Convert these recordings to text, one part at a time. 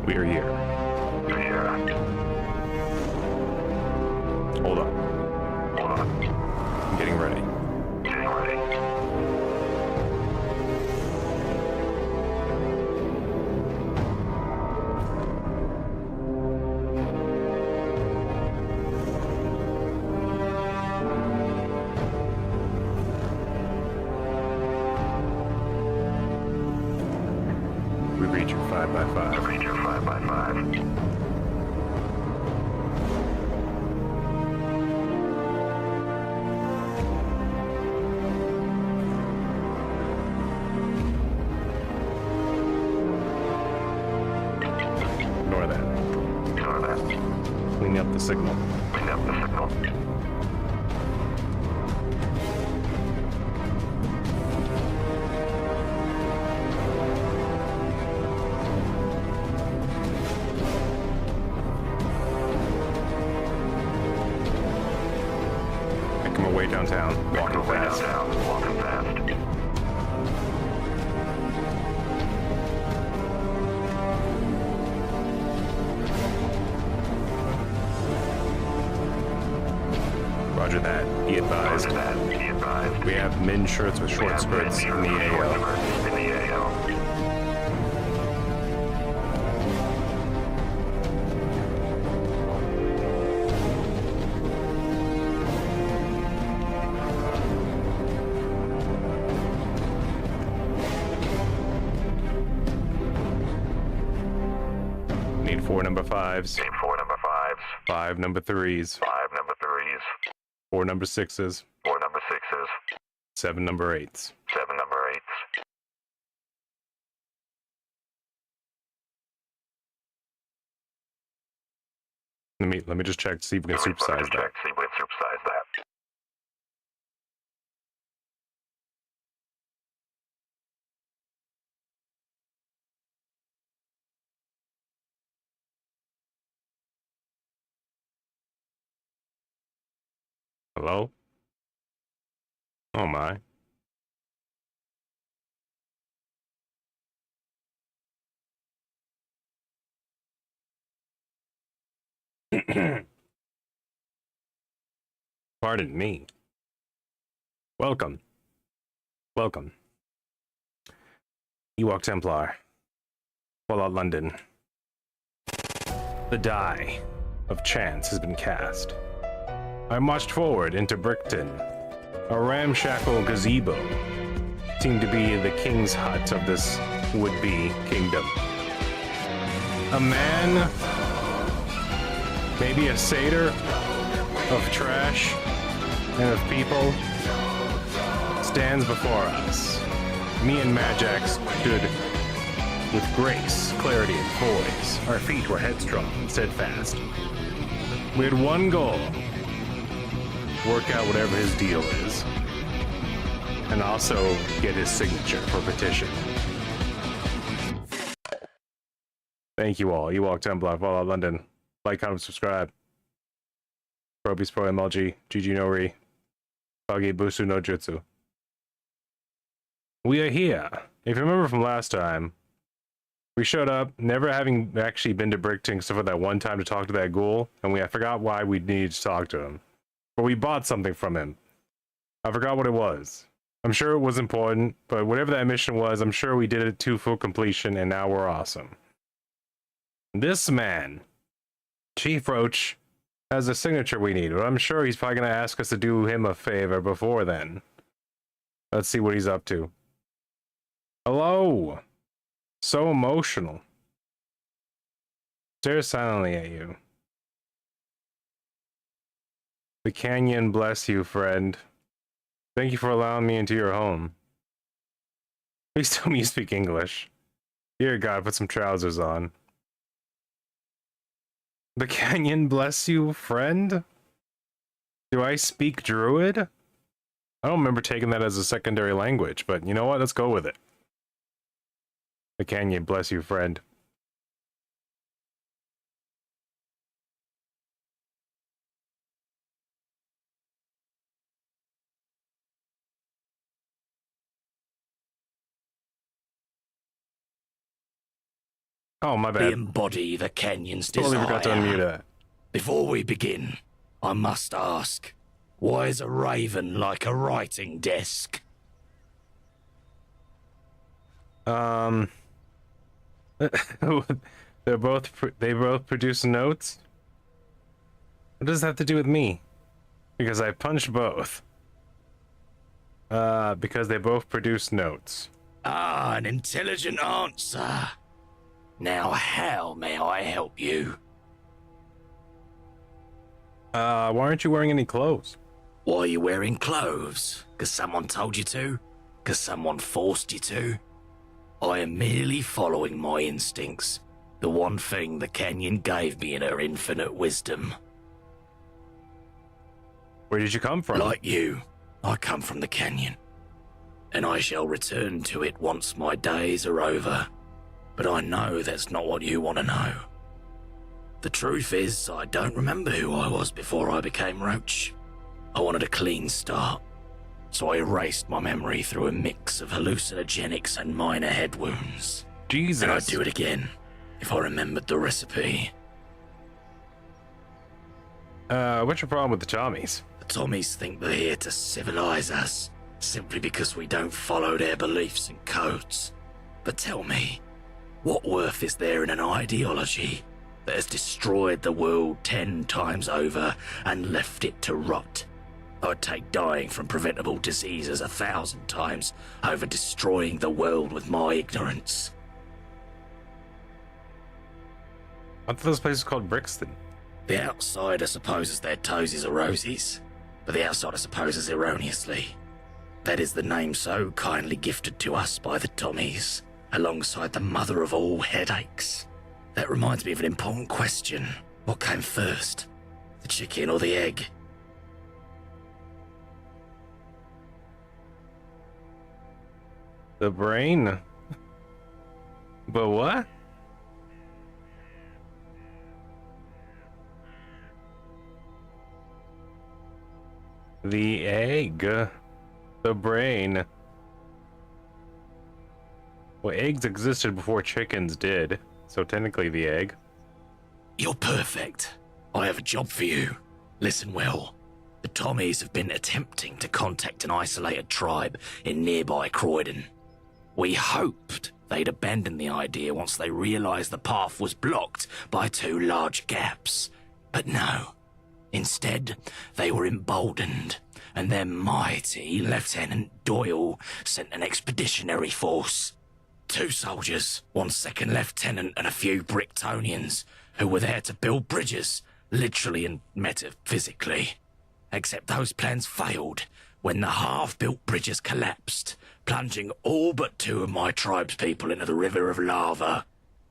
We are here. We're here. Hold on. Hold on. I'm getting ready. Getting ready. We reach your 5x5. Ranger 5x5. Ignore that. Ignore that. Clean up the signal. Clean up the signal. Make my way downtown. Walking Way fast. downtown. Walking fast. Roger that. Be advised. Roger that. Be advised. We have men's shirts with short skirts in the AO. In the AO. Need 4 number 5s, Need 4 number 5s. 5 number 3s, 5 number 3s. 4 number 6s, 4 number 6s. 7 number 8s. 7 number 8s. Let me just check to see if we can supersize that. Check, see if we can supersize that. Hello? Oh my. Pardon me. Welcome. Welcome. Ewok Templar. Fallout London. The die of chance has been cast. I marched forward into Brickton. A ramshackle gazebo seemed to be the king's hut of this would-be kingdom. A man, maybe a satyr of trash and of people, stands before us. Me and Majak stood with grace, clarity, and poise. Our feet were headstrong and steadfast. We had one goal: work out whatever his deal is, and also get his signature for petition. Thank you all. Ewok Templar, Fallout London. Like, comment, subscribe. Probies Pro MLG, GG no Ri, Kage Busu no Jutsu. We are here. If you remember from last time, we showed up, never having actually been to Brickton except for that one time to talk to that ghoul, and I forgot why we needed to talk to him. But we bought something from him. I forgot what it was. I'm sure it was important, but whatever that mission was, I'm sure we did it to full completion, and now we're awesome. This man, Chief Roach, has a signature we need, but I'm sure he's probably going to ask us to do him a favor before then. Let's see what he's up to. Hello! So emotional. Stare silently at you. The canyon bless you, friend. Thank you for allowing me into your home. Please tell me you speak English. Dear God, put some trousers on. The canyon bless you, friend? Do I speak Druid? I don't remember taking that as a secondary language, but you know what? Let's go with it. The canyon bless you, friend. Oh, my We bad. embody the Kenyon's Totally desire. forgot to unmute that. Before we begin, I must ask, why is a raven like a writing desk? They both produce notes. What does that have to do with me? Because I punched both. Because they both produce notes. Ah, an intelligent answer. Now, how may I help you? Why aren't you wearing any clothes? Why are you wearing clothes? Because someone told you to? Because someone forced you to? I am merely following my instincts. The one thing the Kenyon gave me in her infinite wisdom. Where did you come from? Like you, I come from the Kenyon. And I shall return to it once my days are over. But I know that's not what you want to know. The truth is, I don't remember who I was before I became Roach. I wanted a clean start. So I erased my memory through a mix of hallucinogenics and minor head wounds. Jesus. And I'd do it again, if I remembered the recipe. What's your problem with the Tommies? The Tommies think they're here to civilize us, simply because we don't follow their beliefs and codes. But tell me, what worth is there in an ideology that has destroyed the world 10 times over and left it to rot? I'd take dying from preventable diseases 1,000 times over destroying the world with my ignorance. I thought this place is called Brixton. The outsider supposes their toesies are rosies, but the outsider supposes erroneously. That is the name so kindly gifted to us by the Tommies, alongside the mother of all headaches. That reminds me of an important question. What came first, the chicken or the egg? The brain? But what? The egg. The brain. Well, eggs existed before chickens did, so technically the egg. You're perfect. I have a job for you. Listen well. The Tommies have been attempting to contact an isolated tribe in nearby Croydon. We hoped they'd abandon the idea once they realized the path was blocked by 2 large gaps. But no. Instead, they were emboldened, and their mighty Lieutenant Doyle sent an expeditionary force. 2 soldiers, 1 second lieutenant, and a few Bricktonians, who were there to build bridges, literally and metaphysically. Except those plans failed when the half-built bridges collapsed, plunging all but 2 of my tribe's people into the river of lava.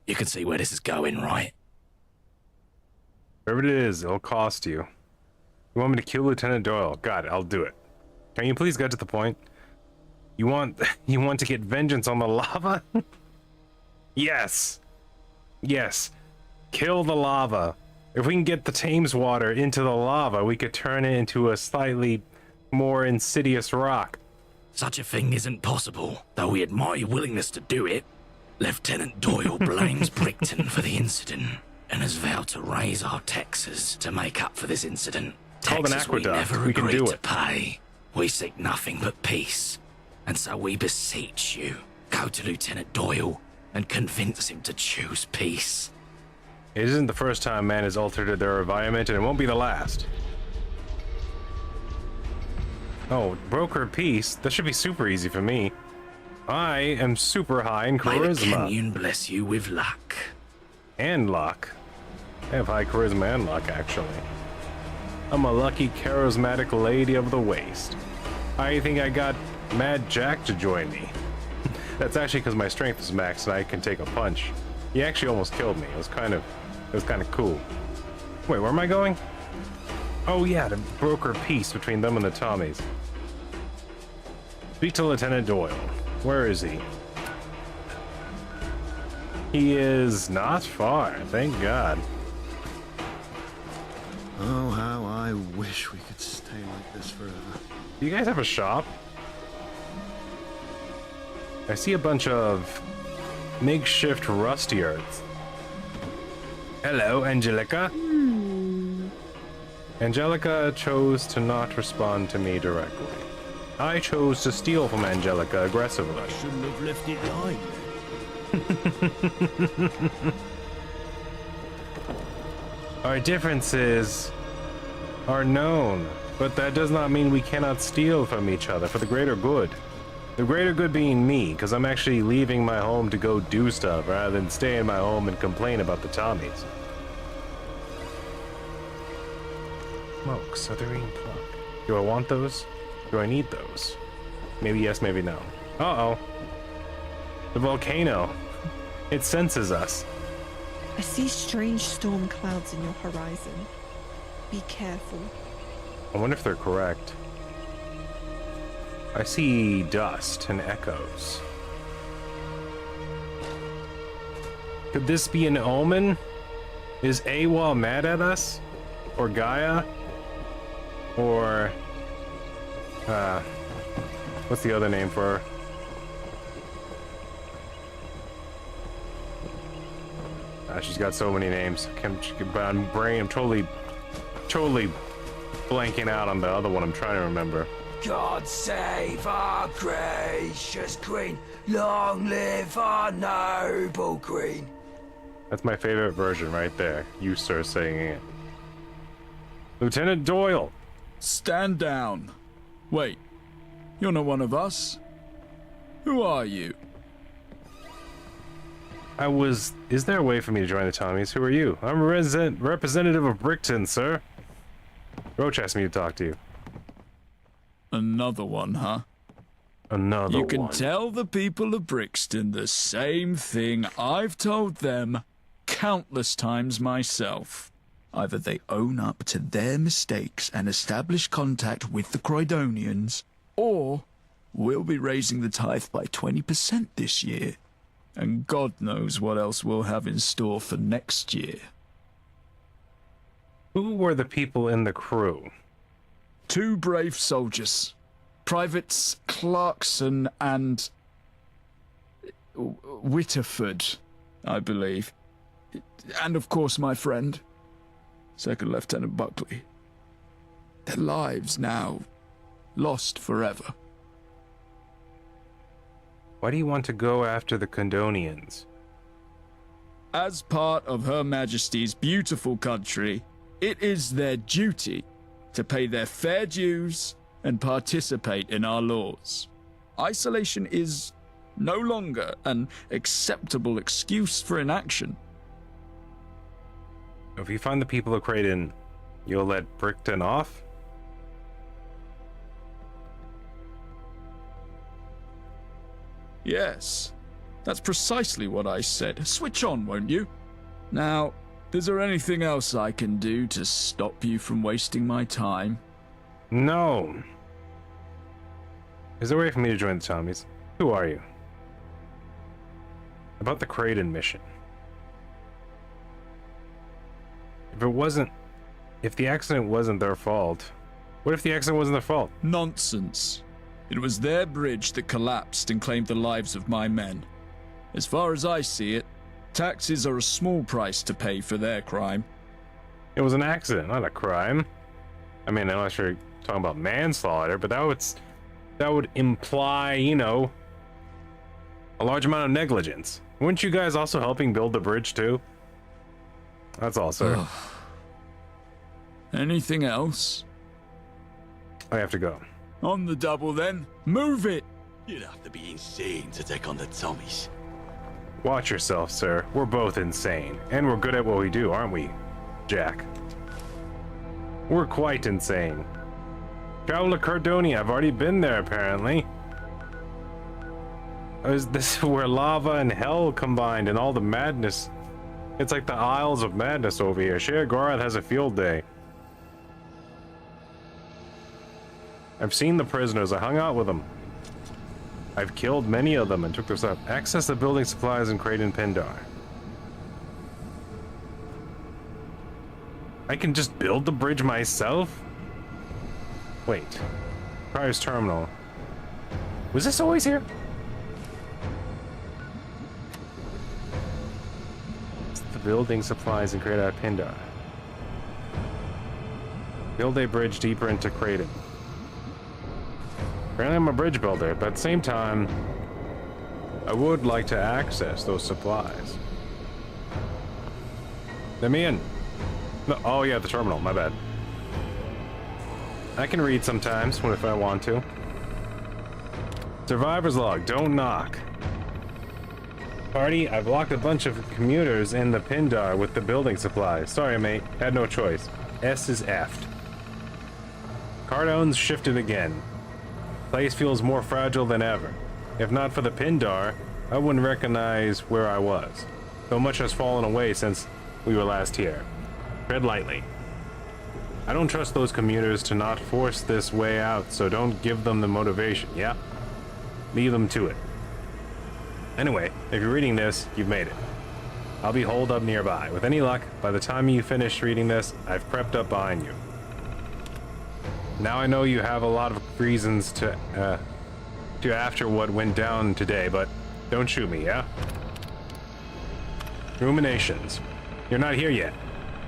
You can see where this is going, right? Whatever it is, it'll cost you. You want me to kill Lieutenant Doyle? Got it, I'll do it. Can you please get to the point? You want to get vengeance on the lava? Yes. Yes. Kill the lava. If we can get the Thames water into the lava, we could turn it into a slightly more insidious rock. Such a thing isn't possible, though we admire your willingness to do it. Lieutenant Doyle blames Brickton for the incident and has vowed to raise our taxes to make up for this incident. Called an Taxes we aqueduct. never We can agreed do to it. pay. We seek nothing but peace, and so we beseech you, go to Lieutenant Doyle and convince him to choose peace. It isn't the first time man has altered their environment, and it won't be the last. Oh, broker peace? That should be super easy for me. I am super high in May the charisma. Kenyon bless you with luck. And luck. I have high charisma and luck, actually. I'm a lucky, charismatic lady of the waste. I think I got Mad Jack to join me. That's actually because my strength is maxed and I can take a punch. He actually almost killed me. It was kind of cool. Wait, where am I going? Oh yeah, to broker peace between them and the Tommies. Speak to Lieutenant Doyle. Where is he? He is not far, thank God. Oh, how I wish we could stay like this forever. Do you guys have a shop? I see a bunch of makeshift rusty earth. Hello, Angelica. Angelica chose to not respond to me directly. I chose to steal from Angelica aggressively. I shouldn't have left it lying. Our differences are known, but that does not mean we cannot steal from each other for the greater good. The greater good being me, because I'm actually leaving my home to go do stuff rather than stay in my home and complain about the Tommies. Smoke, Southerine plug. Do I want those? Do I need those? Maybe yes, maybe no. Uh-oh. The volcano. It senses us. I see strange storm clouds in your horizon. Be careful. I wonder if they're correct. I see dust and echoes. Could this be an omen? Is Awa mad at us? Or Gaia? Or... what's the other name for her? She's got so many names. But I'm totally blanking out on the other one I'm trying to remember. God save our gracious queen. Long live our noble queen. That's my favorite version right there. You, sir, saying it. Lieutenant Doyle! Stand down. Wait, you're not one of us? Who are you? Is there a way for me to join the Tommies? Who are you? I'm a representative of Brickton, sir. Roach asked me to talk to you. Another one, huh? Another one. You can tell the people of Brixton the same thing I've told them countless times myself. Either they own up to their mistakes and establish contact with the Croydonians, or we'll be raising the tithe by 20% this year. And God knows what else we'll have in store for next year. Who were the people in the crew? 2 brave soldiers. Privates Clarkson and... Whitterford, I believe. And of course my friend, Second Lieutenant Buckley. Their lives now lost forever. Why do you want to go after the Condonians? As part of Her Majesty's beautiful country, it is their duty to pay their fair dues and participate in our laws. Isolation is no longer an acceptable excuse for inaction. If you find the people of Creighton, you'll let Brickton off? Yes, that's precisely what I said. Switch on, won't you? Now, is there anything else I can do to stop you from wasting my time? No. Is there a way for me to join the Tommies? Who are you? About the Creighton mission. If the accident wasn't their fault, what if the accident wasn't their fault? Nonsense. It was their bridge that collapsed and claimed the lives of my men. As far as I see it, taxes are a small price to pay for their crime. It was an accident, not a crime. I mean, unless you're talking about manslaughter, but that would imply, you know, a large amount of negligence. Weren't you guys also helping build the bridge too? That's all, sir. Anything else? I have to go. On the double then. Move it! You'd have to be insane to take on the Tommies. Watch yourself, sir. We're both insane. And we're good at what we do, aren't we, Jack? We're quite insane. Travel to Cardonia. I've already been there, apparently. Is this where lava and hell combined and all the madness? It's like the Isles of Madness over here. Shea Gorath has a field day. I've seen the prisoners. I hung out with them. I've killed many of them and took their stuff. Access the building supplies in Creighton Pindar. I can just build the bridge myself? Wait. Prior's Terminal. Was this always here? building supplies and create a Pindar. Build a bridge deeper into Kraden. Apparently I'm a bridge builder, but at the same time, I would like to access those supplies. Let me in. No, oh yeah, the terminal, my bad. I can read sometimes if I want to. Survivor's log, don't knock. Party, I've locked a bunch of commuters in the Pindar with the building supplies. Sorry, mate, had no choice. S is effed. Cardone's shifted again. Place feels more fragile than ever. If not for the Pindar, I wouldn't recognize where I was. So much has fallen away since we were last here. Tread lightly. I don't trust those commuters to not force this way out, so don't give them the motivation, yeah? Leave them to it. Anyway, if you're reading this, you've made it. I'll be holed up nearby. With any luck, by the time you finish reading this, I've crept up behind you. Now I know you have a lot of reasons to after what went down today, but don't shoot me, yeah? Ruminations. You're not here yet,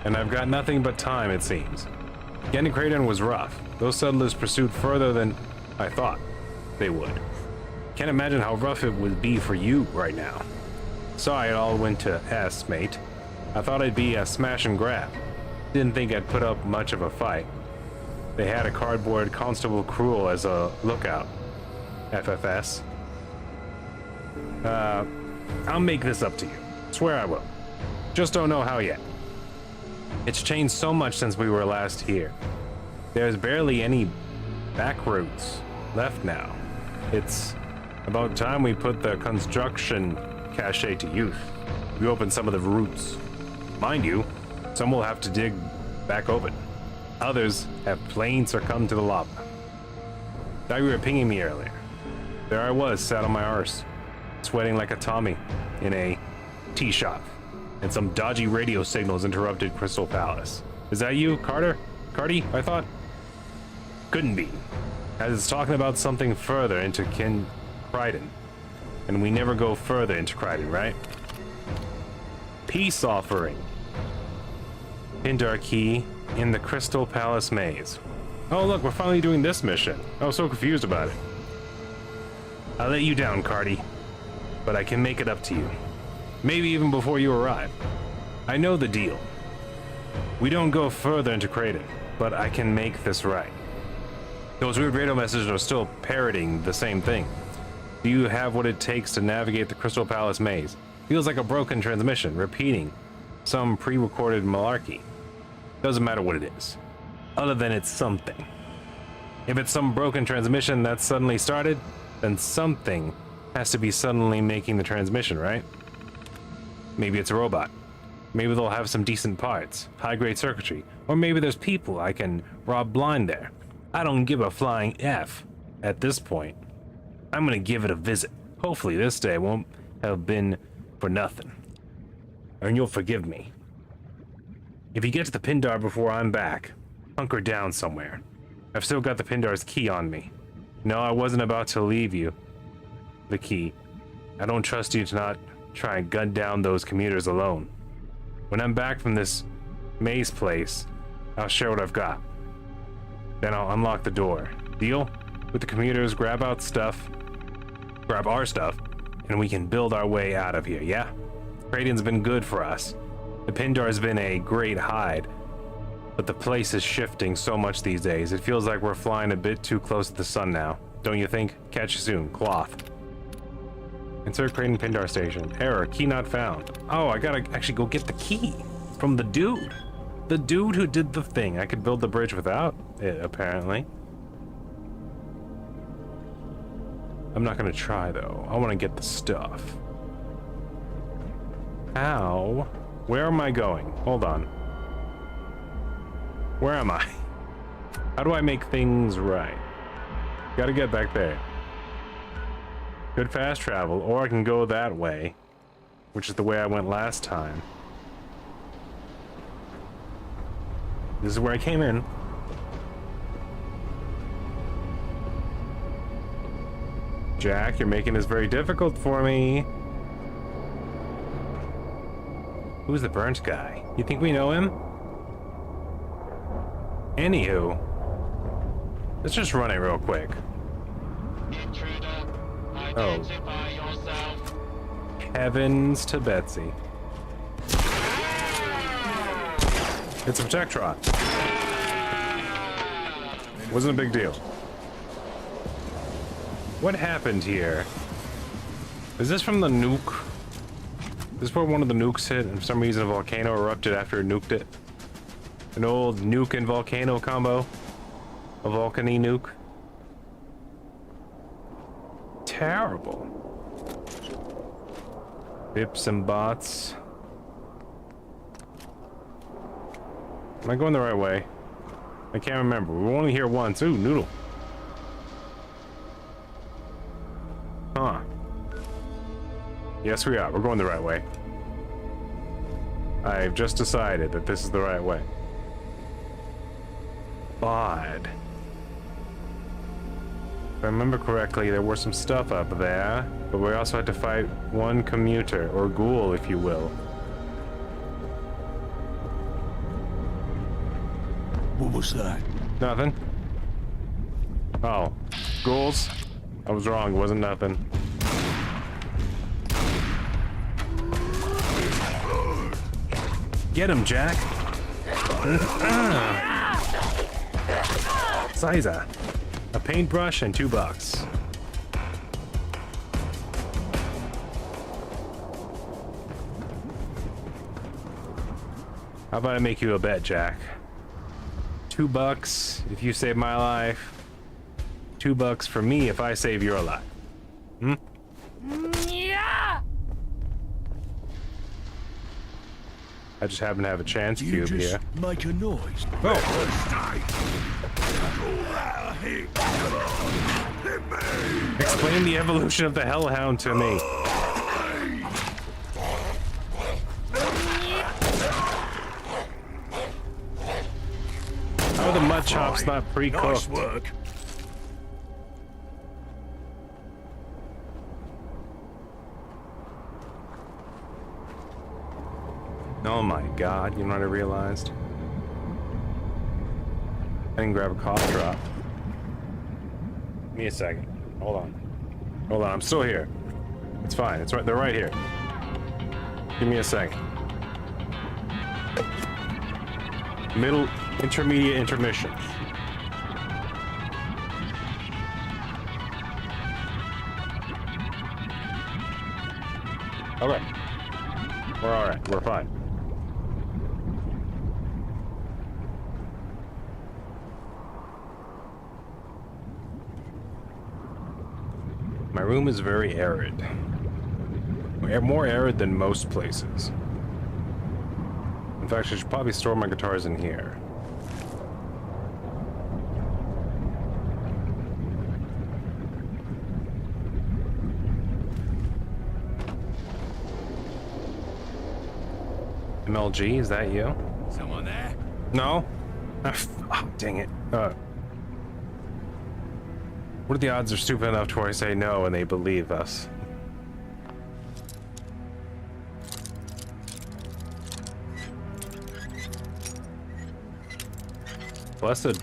and I've got nothing but time, it seems. Getting to Kraden was rough. Those settlers pursued further than I thought they would. Can't imagine how rough it would be for you right now. Sorry it all went to S, mate. I thought I'd be a smash and grab. Didn't think I'd put up much of a fight. They had a cardboard Constable Cruel as a lookout. FFS. I'll make this up to you. Swear I will. Just don't know how yet. It's changed so much since we were last here. There's barely any back routes left now. It's about time we put the construction cachet to use. We open some of the routes. Mind you, some will have to dig back open. Others have plain succumbed to the lava. Thought you were pinging me earlier. There I was, sat on my arse, sweating like a Tommy in a tea shop, and some dodgy radio signals interrupted Crystal Palace. Is that you, Carter? Cardi, I thought? Couldn't be, as it's talking about something further into Kraden, and we never go further into Kraden, right? Peace offering. Pindar key in the Crystal Palace maze. Oh look, we're finally doing this mission. I was so confused about it. I let you down, Cardi, but I can make it up to you. Maybe even before you arrive. I know the deal. We don't go further into Kraden, but I can make this right. Those weird radio messages are still parroting the same thing. Do you have what it takes to navigate the Crystal Palace maze? Feels like a broken transmission, repeating some pre-recorded malarkey. Doesn't matter what it is, other than it's something. If it's some broken transmission that suddenly started, then something has to be suddenly making the transmission, right? Maybe it's a robot. Maybe they'll have some decent parts, high-grade circuitry, or maybe there's people I can rob blind there. I don't give a flying F at this point. I'm gonna give it a visit. Hopefully this day won't have been for nothing. And you'll forgive me. If you get to the Pindar before I'm back, hunker down somewhere. I've still got the Pindar's key on me. No, I wasn't about to leave you the key. I don't trust you to not try and gun down those commuters alone. When I'm back from this maze place, I'll share what I've got. Then I'll unlock the door. Deal? With the commuters, grab our stuff, and we can build our way out of here, yeah? Kraden's been good for us. The Pindar's been a great hide, but the place is shifting so much these days. It feels like we're flying a bit too close to the sun now. Don't you think? Catch you soon. Cloth. Insert Kraden Pindar station. Error. Key not found. Oh, I gotta actually go get the key from the dude. The dude who did the thing. I could build the bridge without it, apparently. I'm not gonna try, though. I want to get the stuff. How? Where am I going? Hold on. Where am I? How do I make things right? Gotta get back there. Could fast travel, or I can go that way, which is the way I went last time. This is where I came in. Jack, you're making this very difficult for me. Who's the burnt guy? You think we know him? Anywho, let's just run it real quick. Oh. Heavens to Betsy. It's a Protectron. Wasn't a big deal. What happened here? Is this from the nuke? Is this where one of the nukes hit and for some reason a volcano erupted after it nuked it? An old nuke and volcano combo? A volcany nuke? Terrible. Bips and bots. Am I going the right way? I can't remember. We were only here once. Ooh, noodle. Huh. Yes, we are. We're going the right way. I've just decided that this is the right way. Odd. If I remember correctly, there was some stuff up there, but we also had to fight one commuter, or ghoul, if you will. What was that? Nothing. Oh. Ghouls? I was wrong. It wasn't nothing. Get him, Jack. Siza. A paintbrush and $2. How about I make you a bet, Jack? $2 if you save my life. $2 for me if I save your life. Hmm? Yeah. I just happen to have a chance You cube just here. make a noise. Oh. Explain the evolution of the Hellhound to me. How are the mud chops not pre-cooked? Nice work. Oh my god, you know what I realized? I didn't grab a cough drop. Give me a second. Hold on. Hold on, I'm still here. It's fine, it's right, they're right here. Give me a second. Middle, intermediate, intermission. Okay. We're alright, we're fine. My room is very arid. More arid than most places. In fact, I should probably store my guitars in here. MLG, is that you? Someone there? No? Oh, dang it. What are the odds they're stupid enough to where I say no and they believe us? Blessed.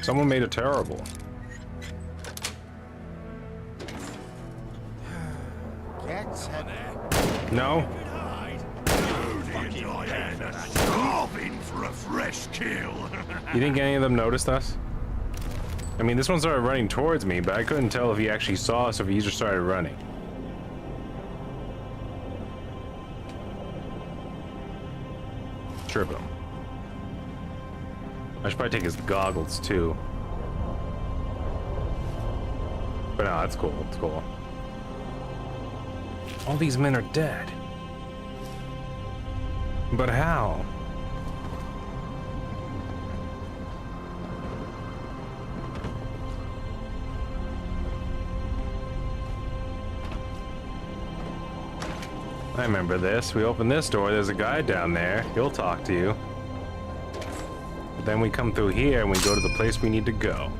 Someone made it terrible. No? Starving for a fresh kill. You think any of them noticed us? I mean, this one started running towards me, but I couldn't tell if he actually saw us or if he just started running. Trip him. I should probably take his goggles too. But no, it's cool, it's cool. All these men are dead. But how? I remember this. We open this door, there's a guy down there. He'll talk to you. But then we come through here and we go to the place we need to go.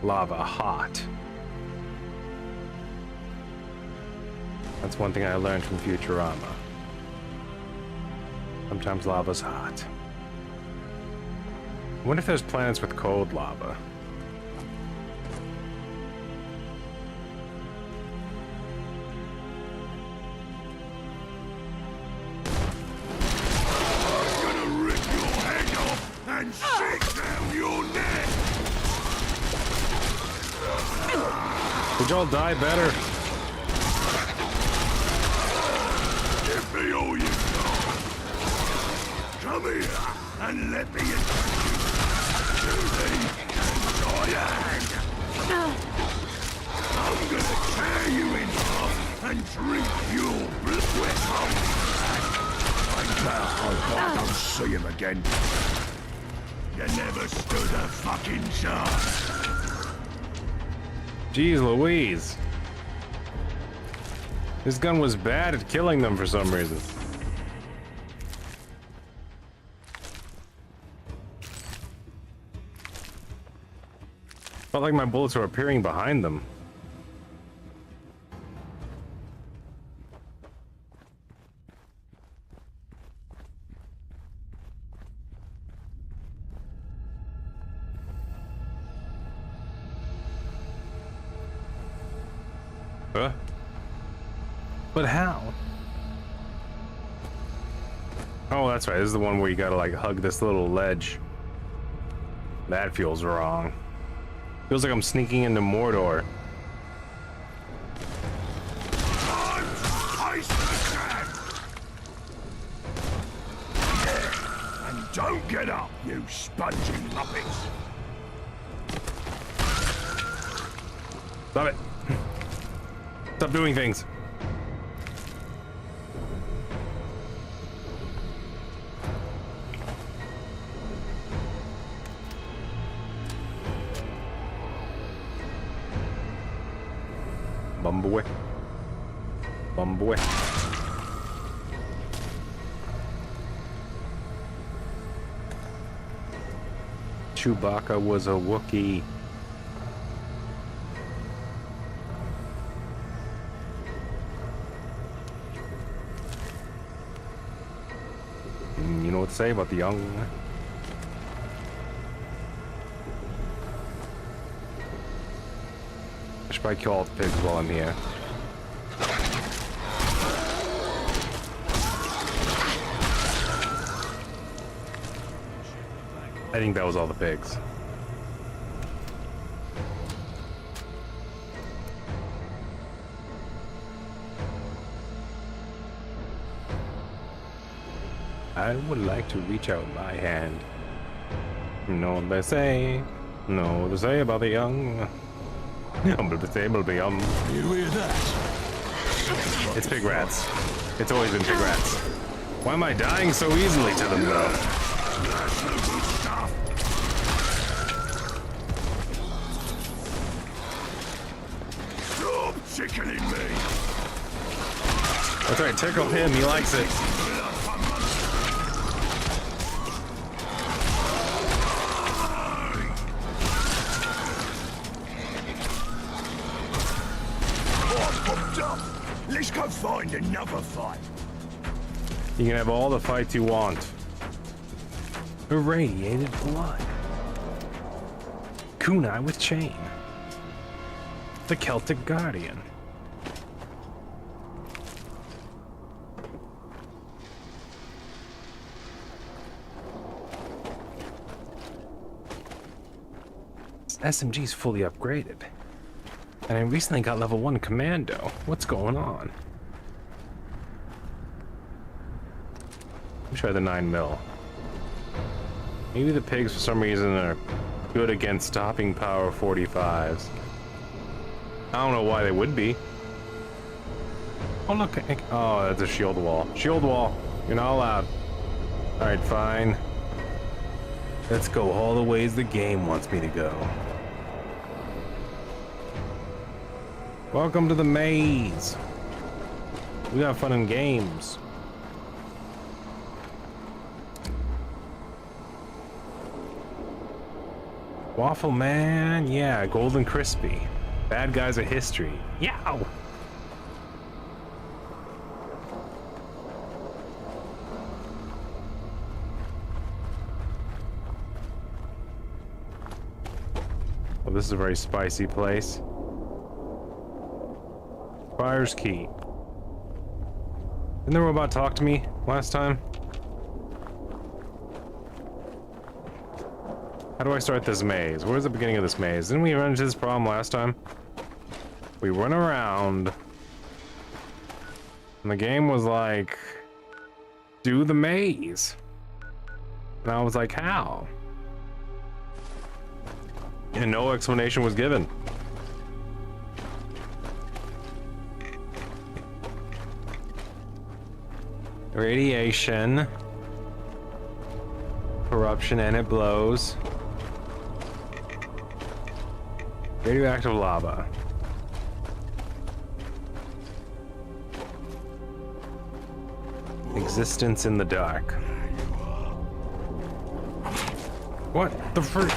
lava hot. That's one thing I learned from Futurama. Sometimes lava's hot. I wonder if there's planets with cold lava. I'm gonna rip your head off and shake down your neck! Would y'all die better? Give me all you got! Come here and let me attack you! I'm gonna tear you in half and drink your blood. I hope I don't see him again. You never stood a fucking chance. Jeez Louise. This gun was bad at killing them for some reason. Felt like my bullets were appearing behind them. Huh? But how? Oh, that's right. This is the one where you gotta like hug this little ledge. That feels wrong. Feels like I'm sneaking into Mordor. And don't get up, you spongy muppets. Stop it. Stop doing things. Bumboy. Bumboy. Chewbacca was a Wookiee. You know what to say about the young? I should probably kill all the pigs while I'm here. I think that was all the pigs. I would like to reach out my hand. You know what they say. You know what they say about the young. You hear that? It's pig rats. It's always been pig rats. Why am I dying so easily to them though? That's the good stuff. Stop tickling me. That's right, tickle him, he likes it. Let's go find another fight. You can have all the fights you want. Irradiated blood. Kunai with chain. The Celtic Guardian. This SMG's fully upgraded. And I recently got level 1 commando. What's going on? Let me try the 9mm. Maybe the pigs for some reason are good against stopping power 45s. I don't know why they would be. Oh look, oh that's a shield wall. Shield wall, you're not allowed. Alright, fine. Let's go all the ways the game wants me to go. Welcome to the maze. We got fun in games. Waffle Man, yeah, golden crispy. Bad guys of history. Yow! Well, this is a very spicy place. Fire's key. Didn't the robot talk to me last time? How do I start this maze? Where's the beginning of this maze? Didn't we run into this problem last time? We run around, and the game was like, do the maze. And I was like, how? And no explanation was given. Radiation. Corruption, and it blows. Radioactive lava. Existence in the dark. What the frick?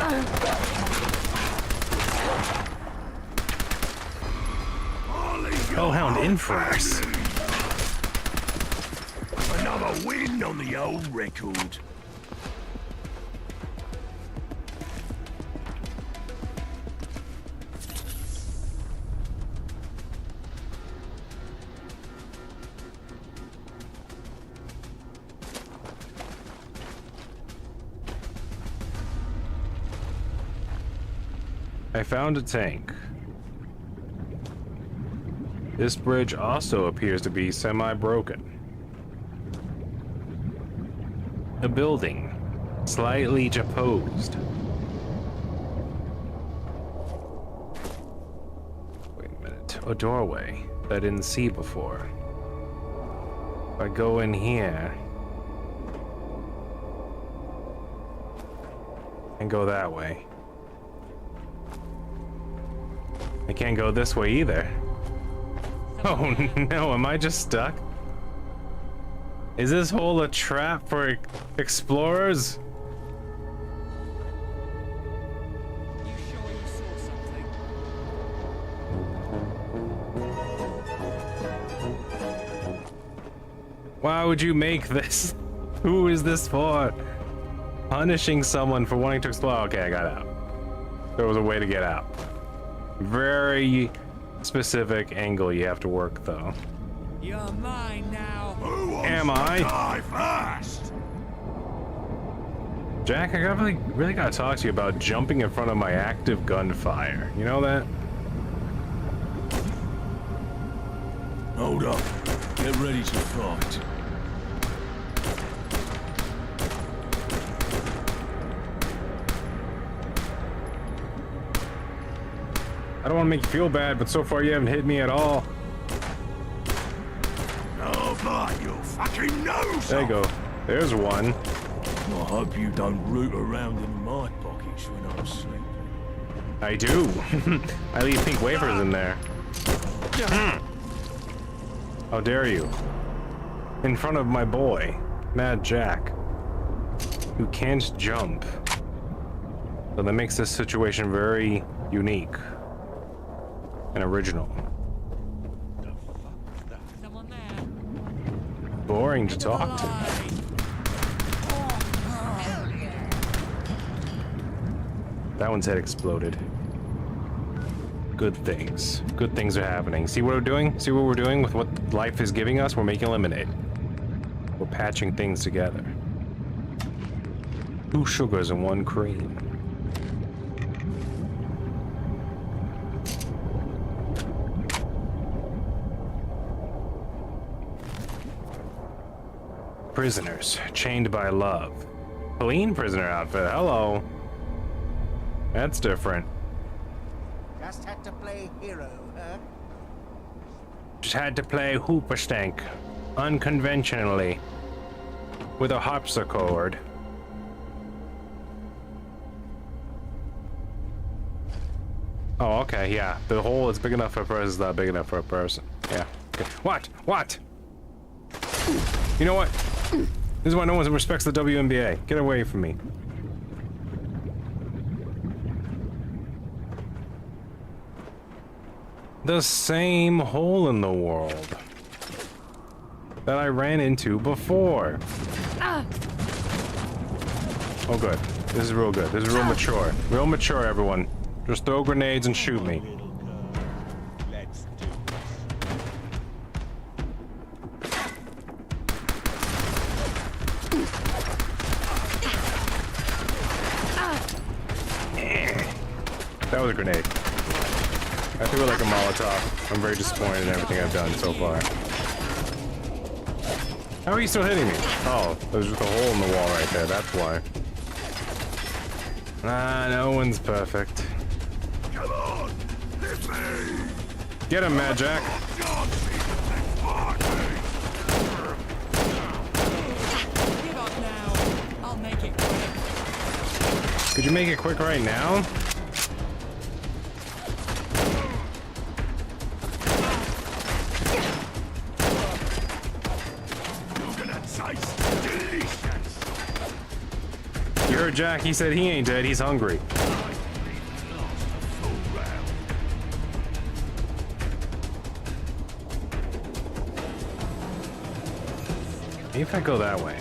Hellhound Inference. Another win on the old record. I found a tank. This bridge also appears to be semi-broken. A building, slightly opposed. Wait a minute. A doorway that I didn't see before. If I go in here and go that way. I can't go this way either. Oh no, am I just stuck? Is this hole a trap for explorers? You sure you saw something? Why would you make this? Who is this for? Punishing someone for wanting to explore. Okay, I got out. There was a way to get out. Very specific angle you have to work, though. You're mine now. Who wants Am to I? die first? Jack, I really gotta talk to you about jumping in front of my active gunfire. You know that? Hold up. Get ready to fight. I don't want to make you feel bad, but so far you haven't hit me at all. Oh, but you fucking know something. There you go. There's one. I hope you don't root around in my pockets when I'm sleeping. I do. I leave pink wafers in there. How dare you? In front of my boy, Mad Jack, who can't jump. So that makes this situation very unique and original. Someone there. Boring to talk to. That one's head exploded. Good things. Good things are happening. See what we're doing? See what we're doing with what life is giving us? We're making lemonade. We're patching things together. 2 sugars and 1 cream. Prisoners, chained by love. Clean prisoner outfit, hello. That's different. Just had to play hero, huh? Just had to play Hooperstank, unconventionally, with a harpsichord. Oh, okay, yeah. The hole is big enough for a person, is not big enough for a person. Yeah. Okay. What? What? You know what? This is why no one respects the WNBA. Get away from me. the same hole in the world that I ran into before. Oh good. This is real good. This is real mature. Real mature, everyone. Just throw grenades and shoot me. That was a grenade. I threw it like a Molotov. I'm very disappointed in everything I've done so far. How are you still hitting me? Oh, there's just a hole in the wall right there, that's why. Ah, no one's perfect. Come on, hit me! Get him, Mad Jack. Give up now. I'll make it quick. Could you make it quick right now? You heard Jack, he said he ain't dead, he's hungry. Maybe if I go that way.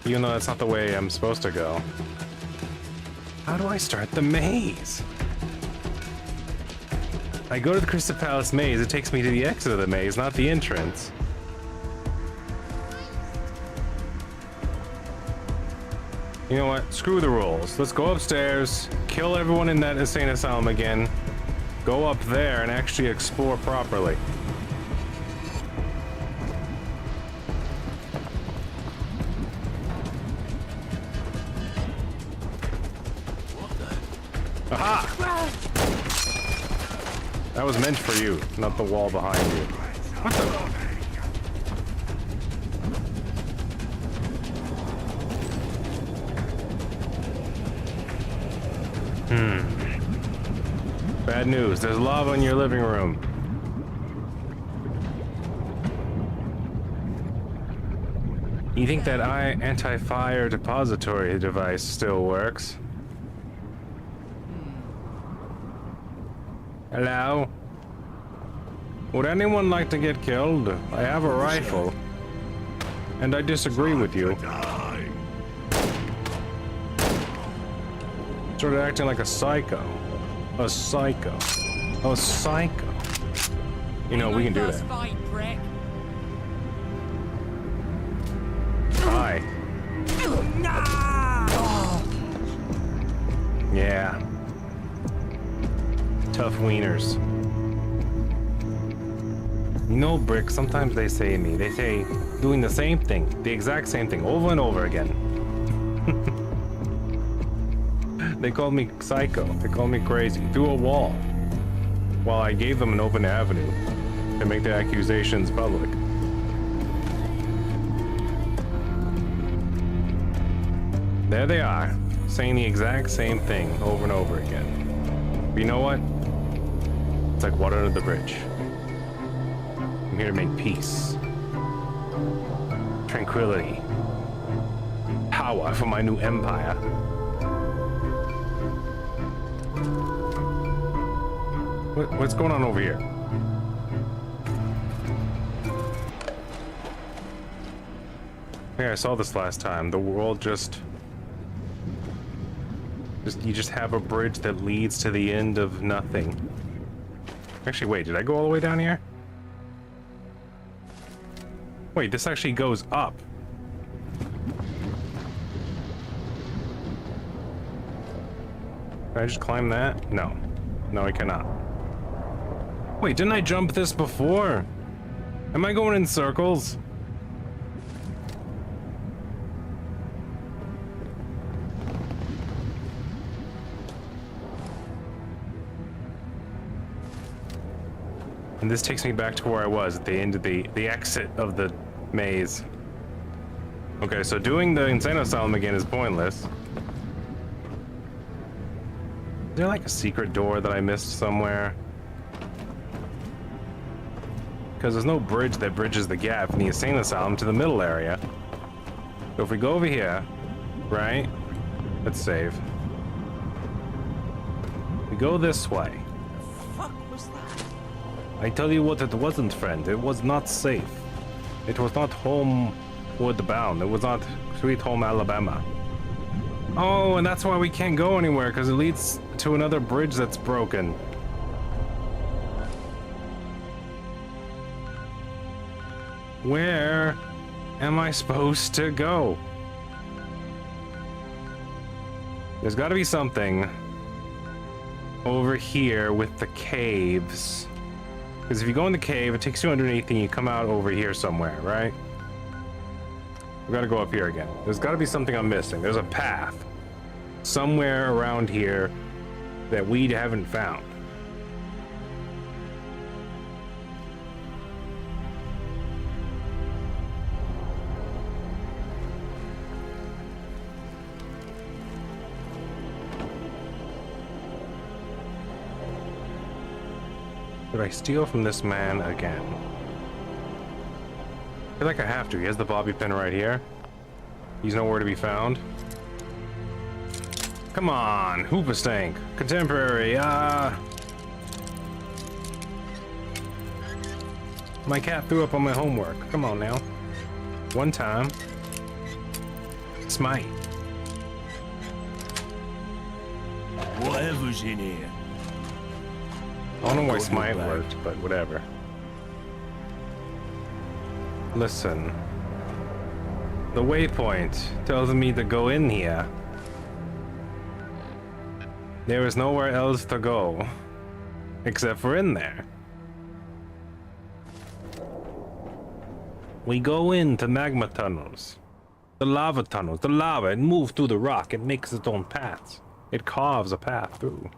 Even though that's not the way I'm supposed to go. How do I start the maze? I go to the Crystal Palace maze, it takes me to the exit of the maze, not the entrance. You know what? Screw the rules. Let's go upstairs, kill everyone in that insane asylum again, go up there and actually explore properly. Aha! That was meant for you, not the wall behind you. What the? Bad news, there's lava in your living room. You think that anti-fire depository device still works? Hello? Would anyone like to get killed? I have a rifle. And I disagree with you. Started acting like a psycho. A psycho. A psycho. You know, we can do that. Fight, prick. Hi. Yeah. Tough wieners. You know, Brick, sometimes they say doing the same thing, the exact same thing, over and over again. They called me psycho. They called me crazy. Through a wall. While I gave them an open avenue to make the accusations public. There they are, saying the exact same thing over and over again. But you know what? It's like water under the bridge. I'm here to make peace. Tranquility. Power for my new empire. What's going on over here? Yeah, I saw this last time. The world you just have a bridge that leads to the end of nothing. Actually, wait, did I go all the way down here? Wait, this actually goes up. Can I just climb that? No. No, I cannot. Wait, didn't I jump this before? Am I going in circles? And this takes me back to where I was at the end of the exit of the maze. Okay, so doing the insane asylum again is pointless. Is there like a secret door that I missed somewhere? Because there's no bridge that bridges the gap from the insane asylum to the middle area. So if we go over here, right? Let's save. We go this way. Fuck was that? I tell you what it wasn't, friend. It was not safe. It was not homeward bound. It was not Sweet Home Alabama. Oh, and that's why we can't go anywhere, because it leads to another bridge that's broken. Where am I supposed to go? There's got to be something over here with the caves. Because if you go in the cave, it takes you underneath and you come out over here somewhere, right? We gotta go up here again. There's gotta be something I'm missing. There's a path somewhere around here that we haven't found. Did I steal from this man again? I feel like I have to. He has the bobby pin right here. He's nowhere to be found. Come on, Hoopastank. Contemporary, My cat threw up on my homework. Come on now. One time. Smite. Whatever's in here. I don't know why Smite worked, but whatever. Listen. The waypoint tells me to go in here. There is nowhere else to go. Except for in there. We go into magma tunnels. The lava tunnels. The lava, it moves through the rock. It makes its own paths. It carves a path through.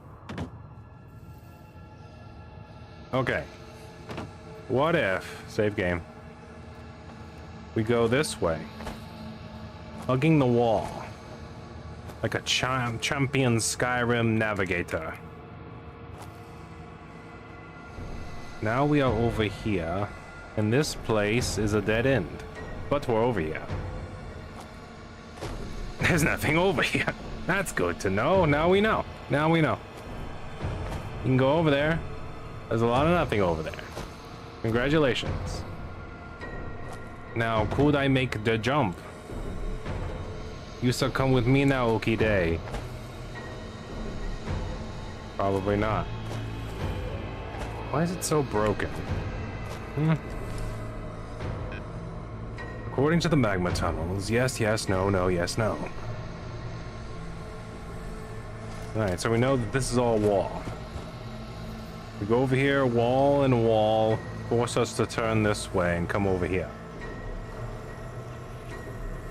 Okay. What if, save game, we go this way, hugging the wall, like a champion Skyrim navigator. Now we are over here, and this place is a dead end, but we're over here. There's nothing over here. That's good to know. Now we know. Now we know. You can go over there. There's a lot of nothing over there. Congratulations. Now, could I make the jump? You shall come with me now, Okie Day. Probably not. Why is it so broken? According to the magma tunnels, yes, yes, no, no, yes, no. Alright, so we know that this is all wall. We go over here, wall and wall, force us to turn this way and come over here.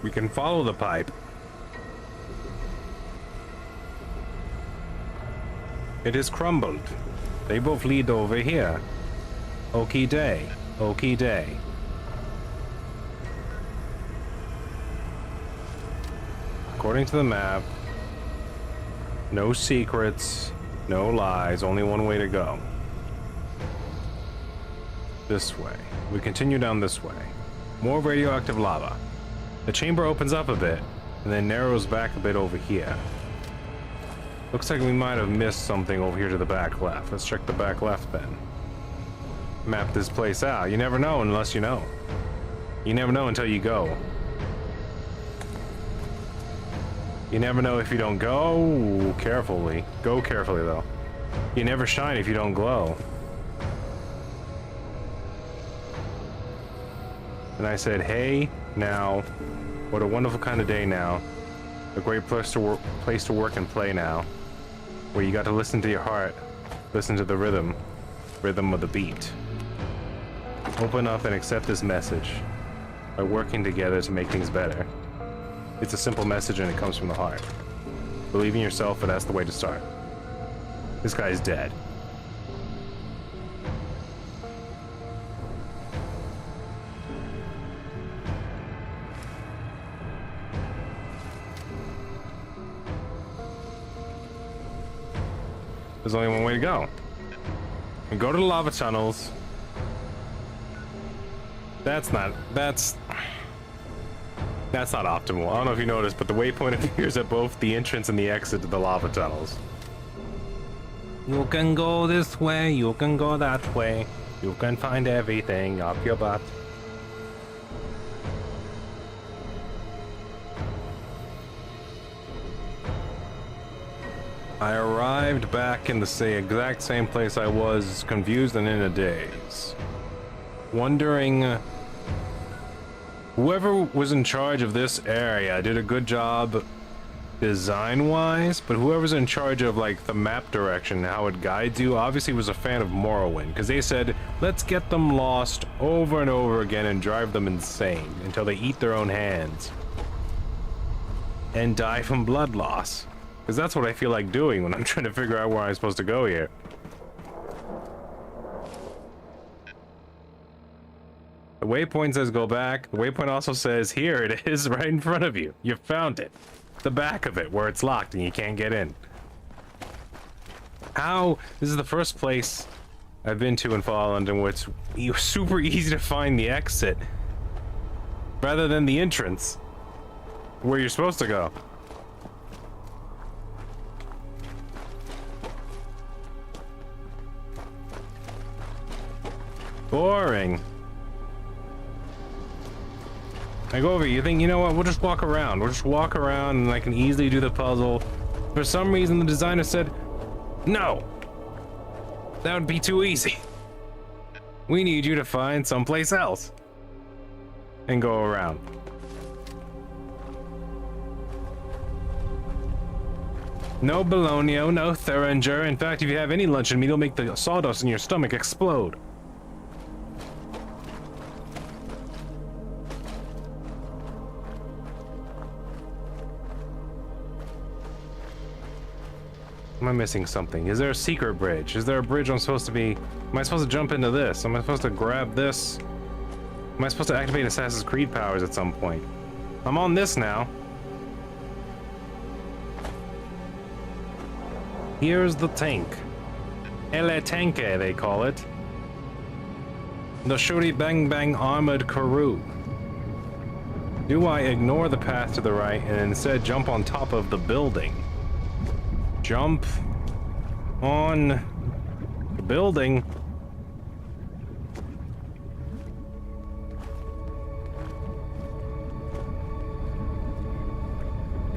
We can follow the pipe. It is crumbled. They both lead over here. Okie day, okie day. According to the map, no secrets, no lies, only one way to go. This way. We continue down this way. More radioactive lava. The chamber opens up a bit, and then narrows back a bit over here. Looks like we might have missed something over here to the back left. Let's check the back left then. Map this place out. You never know unless you know. You never know until you go. You never know if you don't go carefully. Go carefully though. You never shine if you don't glow. And I said, hey, now, what a wonderful kind of day now. A great place to work and play now. Where you got to listen to your heart, listen to the rhythm of the beat. Open up and accept this message by working together to make things better. It's a simple message and it comes from the heart. Believe in yourself, and that's the way to start. This guy is dead. There's only one way to go. We go to the lava tunnels. That's not optimal. I don't know if you noticed, but the waypoint appears at both the entrance and the exit to the lava tunnels. You can go this way, you can go that way. You can find everything up your butt. I arrived back in the exact same place I was, confused and in a daze. Wondering... Whoever was in charge of this area did a good job design-wise, but whoever's in charge of, like, the map direction, how it guides you, obviously was a fan of Morrowind, because they said, let's get them lost over and over again and drive them insane until they eat their own hands and die from blood loss. Because that's what I feel like doing when I'm trying to figure out where I'm supposed to go here. The waypoint says go back. The waypoint also says here it is right in front of you. You found it. The back of it where it's locked and you can't get in. How? This is the first place I've been to in Fallout London where it's super easy to find the exit rather than the entrance where you're supposed to go. Boring. I go over, you think, you know what, we'll just walk around. We'll just walk around and I can easily do the puzzle. For some reason, the designer said, no, that would be too easy. We need you to find someplace else and go around. No bologna, no Thuringer. In fact, if you have any luncheon meat, it'll make the sawdust in your stomach explode. Am I missing something? Is there a secret bridge? Is there a bridge I'm supposed to be... Am I supposed to jump into this? Am I supposed to grab this? Am I supposed to activate Assassin's Creed powers at some point? I'm on this now. Here's the tank. Ele Tanke, they call it. The Shooty Bang Bang Armored Karoo. Do I ignore the path to the right and instead jump on top of the building? Jump on the building.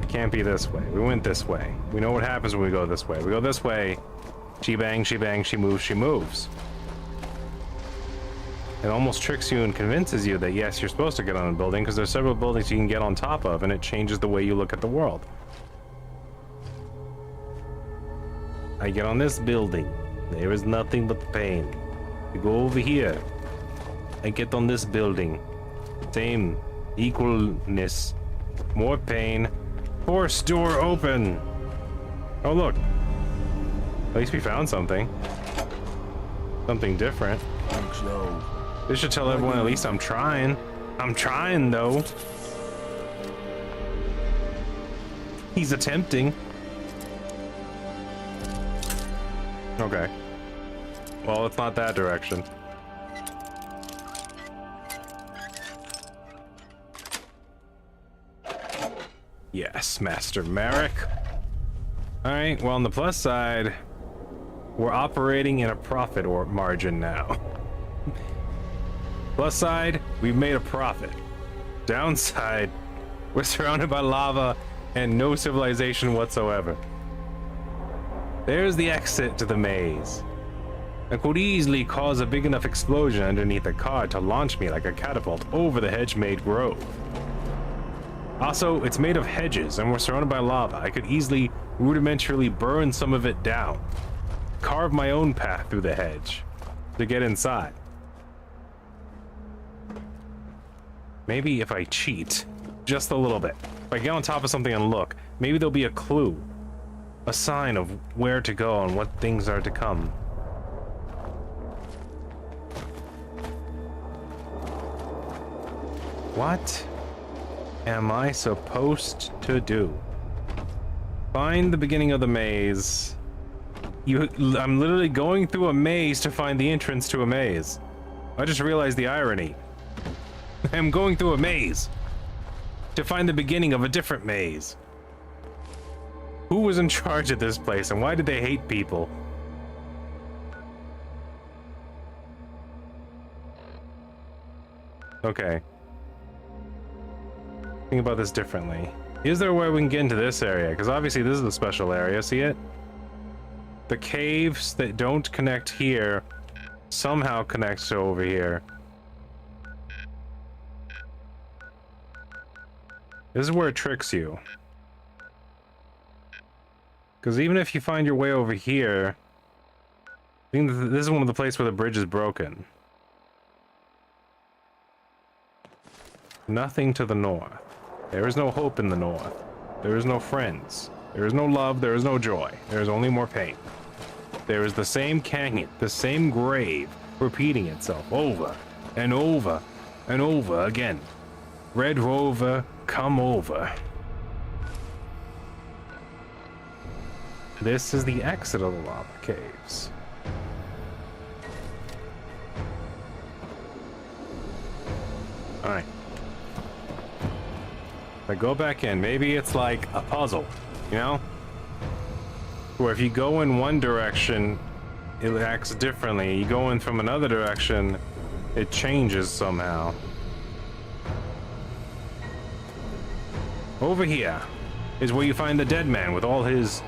It can't be this way. We went this way. We know what happens when we go this way. We go this way. She bangs, she bangs, she moves, she moves. It almost tricks you and convinces you that yes, you're supposed to get on a building because there's several buildings you can get on top of and it changes the way you look at the world. I get on this building. There is nothing but pain. I go over here. I get on this building. Same. Equalness. More pain. Force door open. Oh, look. At least we found something. Something different. Thanks, yo. This should tell everyone at least I'm trying. I'm trying, though. He's attempting. Okay. Well, it's not that direction. Yes, Master Merrick. Alright, well, on the plus side, we're operating in a profit or margin now. Plus side, we've made a profit. Downside, we're surrounded by lava and no civilization whatsoever. There's the exit to the maze. It could easily cause a big enough explosion underneath a car to launch me like a catapult over the hedge-made grove. Also, it's made of hedges and we're surrounded by lava. I could easily rudimentarily burn some of it down. Carve my own path through the hedge to get inside. Maybe if I cheat just a little bit, if I get on top of something and look, maybe there'll be a clue. A sign of where to go and what things are to come. What am I supposed to do? Find the beginning of the maze. I'm literally going through a maze to find the entrance to a maze. I just realized the irony. I'm going through a maze to find the beginning of a different maze. Who was in charge of this place and why did they hate people? Okay. Think about this differently. Is there a way we can get into this area? Because obviously this is a special area, see it? The caves that don't connect here somehow connect to over here. This is where it tricks you. Because even if you find your way over here, I think this is one of the places where the bridge is broken. Nothing to the north. There is no hope in the north. There is no friends. There is no love. There is no joy. There is only more pain. There is the same canyon, the same grave, repeating itself over and over and over again. Red Rover, come over. This is the exit of the lava caves. Alright. If I go back in, maybe it's like a puzzle, you know? Where if you go in one direction, it acts differently. You go in from another direction, it changes somehow. Over here is where you find the dead man with all his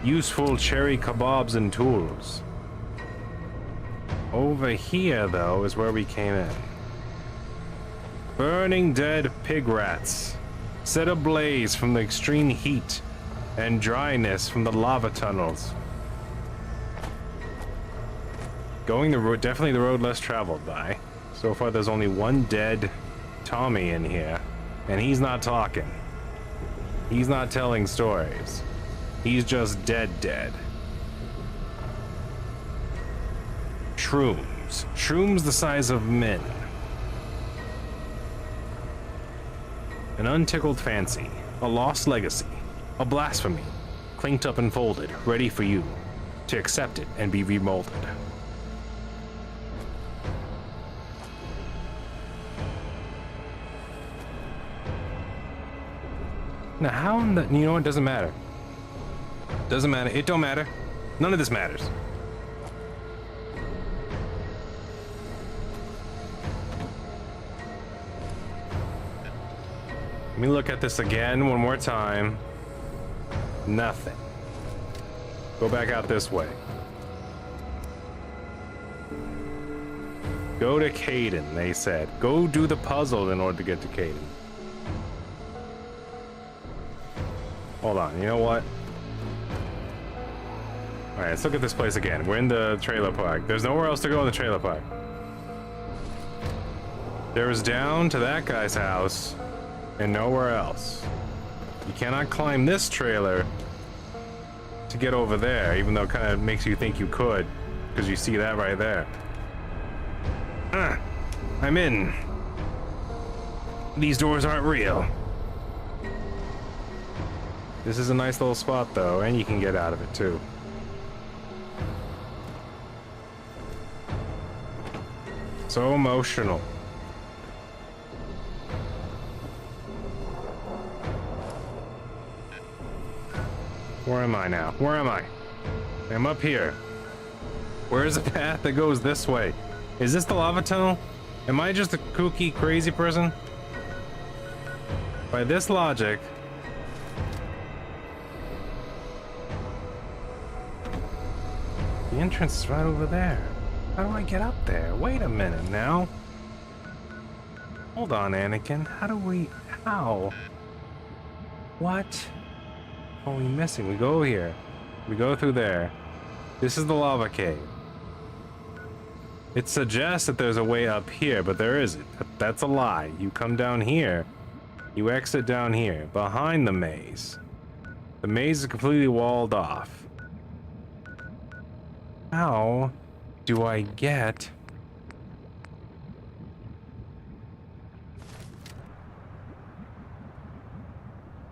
useful cherry kebabs and tools. Over here, though, is where we came in. Burning dead pig rats, set ablaze from the extreme heat and dryness from the lava tunnels. Going the road, definitely the road less traveled by. So far, there's only one dead Tommy in here, and he's not talking. He's not telling stories. He's just dead. Shrooms. Shrooms the size of men. An untickled fancy. A lost legacy. A blasphemy. Clinked up and folded, ready for you to accept it and be remolded. Now how in the... You know what? Doesn't matter. Doesn't matter. It don't matter. None of this matters. Let me look at this again one more time. Nothing. Go back out this way. Go to Caden, they said. Go do the puzzle in order to get to Caden. Hold on, you know what? Alright, let's look at this place again. We're in the trailer park. There's nowhere else to go in the trailer park. There's down to that guy's house and nowhere else. You cannot climb this trailer to get over there, even though it kind of makes you think you could, because you see that right there. I'm in. These doors aren't real. This is a nice little spot though, and you can get out of it too. So emotional. Where am I now? Where am I? I'm up here. Where's the path that goes this way? Is this the lava tunnel? Am I just a kooky, crazy person? By this logic... The entrance is right over there. How do I get up there? Wait a minute now. Hold on, Anakin. How do we... How? What? What are we missing? We go here. We go through there. This is the lava cave. It suggests that there's a way up here, but there isn't. That's a lie. You come down here. You exit down here, behind the maze. The maze is completely walled off. How do I get...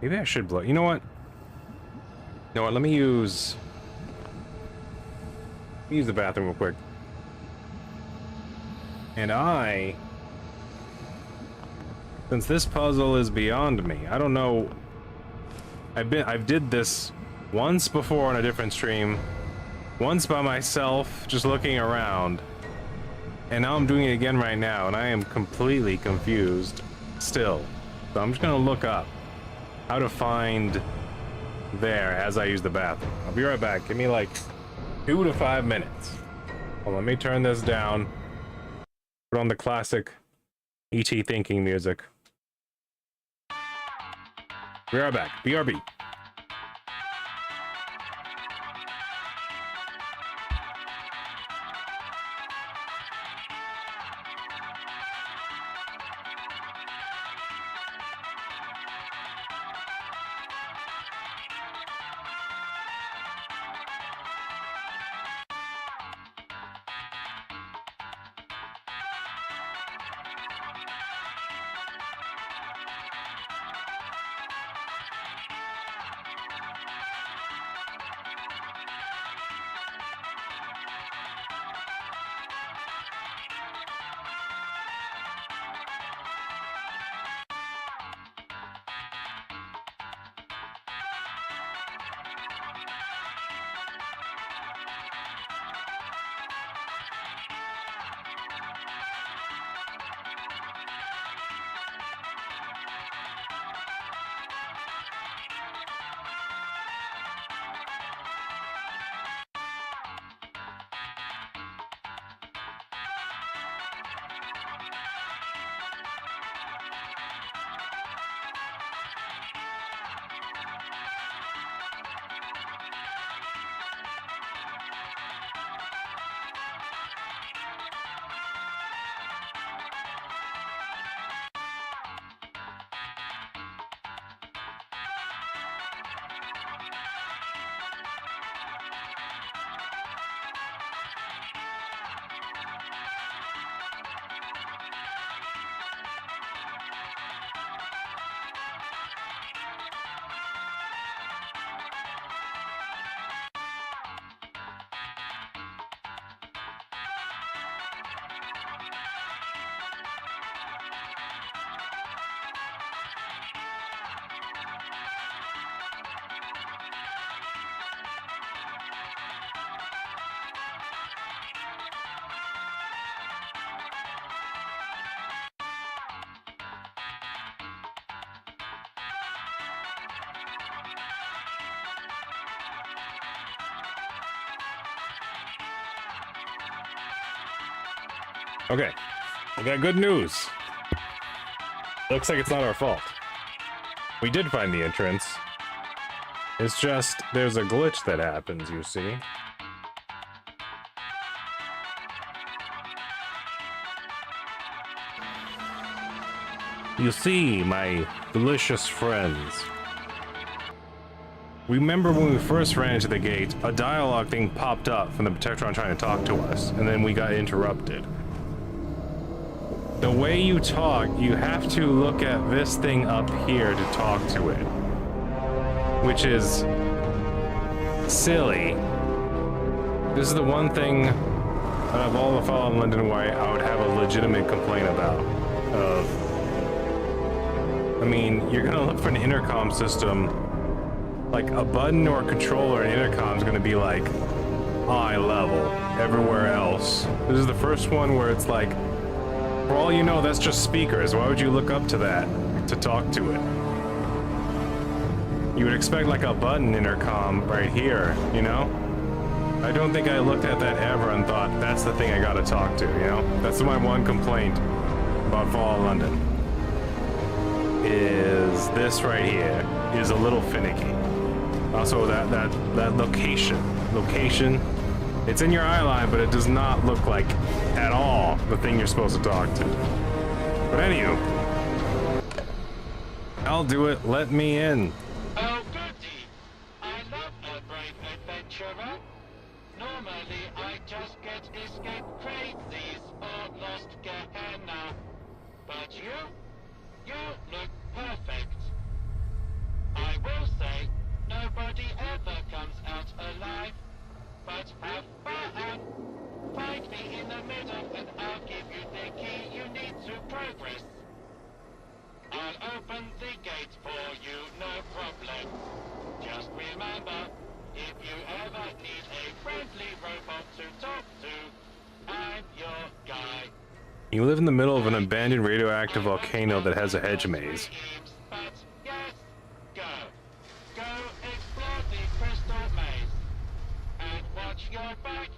Maybe I should blow... You know what? You know what? Let me use the bathroom real quick. And since this puzzle is beyond me, I don't know. I've did this once before on a different stream. Once by myself, just looking around. And now I'm doing it again right now, and I am completely confused still. So I'm just gonna look up how to find there as I use the bathroom. I'll be right back. Give me like 2 to 5 minutes. Well, let me turn this down. Put on the classic E.T. thinking music. Be right back. BRB. Okay, I got good news. Looks like it's not our fault. We did find the entrance. It's just, there's a glitch that happens, you see. You see, my delicious friends. Remember when we first ran into the gate, a dialogue thing popped up from the Protectron trying to talk to us, and then we got interrupted. The way you talk, you have to look at this thing up here to talk to it. Which is silly. This is the one thing out of all the Fallout London where I would have a legitimate complaint about. I mean, you're gonna look for an intercom system, like a button or a controller, an intercom is gonna be like eye level everywhere else. This is the first one where it's like, for all you know, that's just speakers. Why would you look up to that to talk to it? You would expect like a button intercom right here, you know? I don't think I looked at that ever and thought, that's the thing I gotta talk to, you know? That's my one complaint about Fallout London. Is this right here is a little finicky. Also, that location, it's in your eye line, but it does not look like at all the thing you're supposed to talk to. But anywho, I'll do it. Let me in. Oh goody! I love a brave adventurer. Normally I just get escape crazies or lost Gehenna. But you look perfect. I will say, nobody ever comes out alive. But have fun. Find me in the middle and I'll give you the key you need to progress. I'll open the gate for you, no problem. Just remember, if you ever need a friendly robot to talk to, I'm your guy. You live in the middle of an abandoned radioactive volcano that has a hedge maze. But yes, go. Go explore the crystal maze. And watch your back.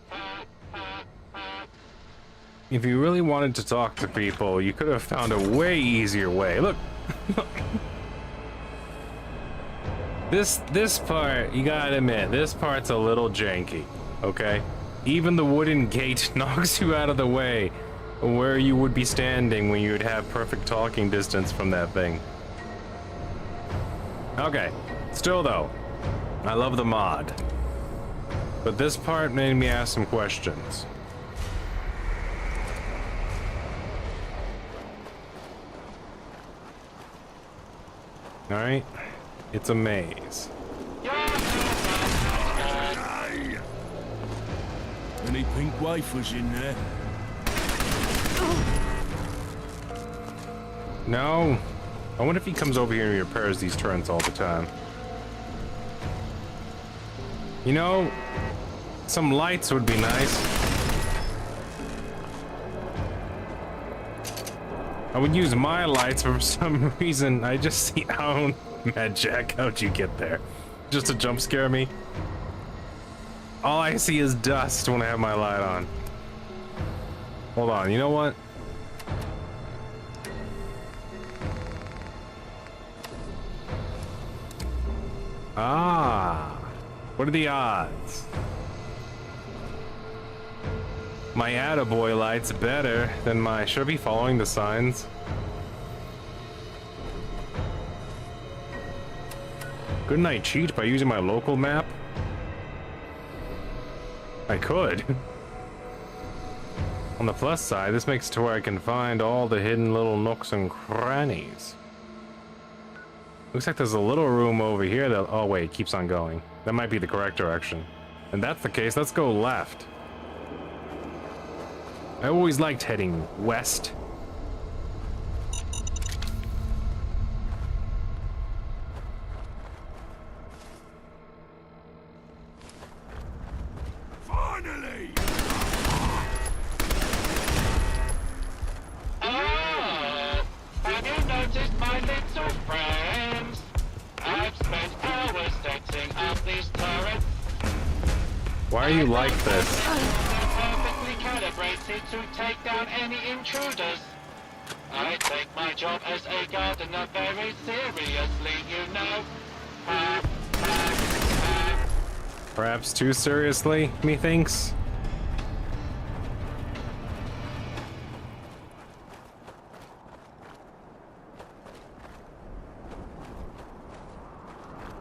Ha, ha, ha. If you really wanted to talk to people, you could have found a way easier way. Look. This part, you gotta admit, this part's a little janky, okay? Even the wooden gate knocks you out of the way where you would be standing when you would have perfect talking distance from that thing. Okay, still though, I love the mod. But this part made me ask some questions. Alright, it's a maze. Any pink wafers in there? No. I wonder if he comes over here and repairs these turrets all the time. You know, some lights would be nice. I would use my lights, but for some reason I just see how Mad Jack, how'd you get there? Just to jump scare me? All I see is dust when I have my light on. Hold on, you know what? Ah, what are the odds? My attaboy light's better than my... Should I be following the signs? Couldn't I cheat by using my local map? I could. On the plus side, this makes it to where I can find all the hidden little nooks and crannies. Looks like there's a little room over here that... Oh wait, it keeps on going. That might be the correct direction. And that's the case, let's go left. I always liked heading west. Finally! Oh, have you noticed my little friends? I've spent hours setting up these turrets. Why are you like this? Perfectly calibrated to take down any intruders. I take my job as a gardener very seriously, you know. Perhaps too seriously, methinks?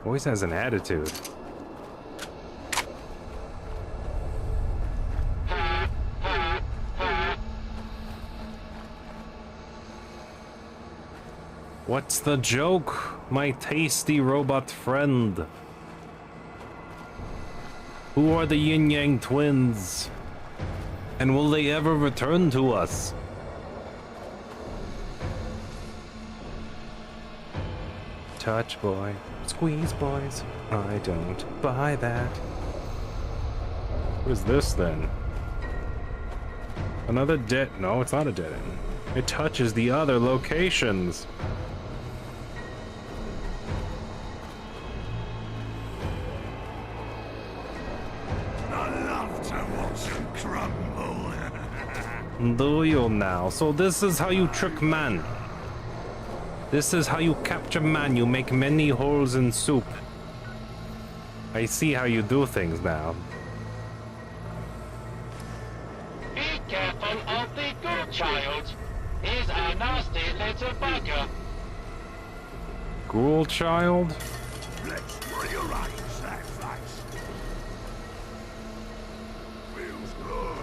Always has an attitude. What's the joke, my tasty robot friend? Who are the Yin Yang twins? And will they ever return to us? Touch boy, squeeze boys. I don't buy that. What is this then? Another dead... No, it's not a dead end. It touches the other locations. Do you now? So this is how you trick man. This is how you capture man. You make many holes in soup. I see how you do things now. Be careful of the good child. He's a nasty little bugger. Ghoul child? Let's rearrange that face. Feels good.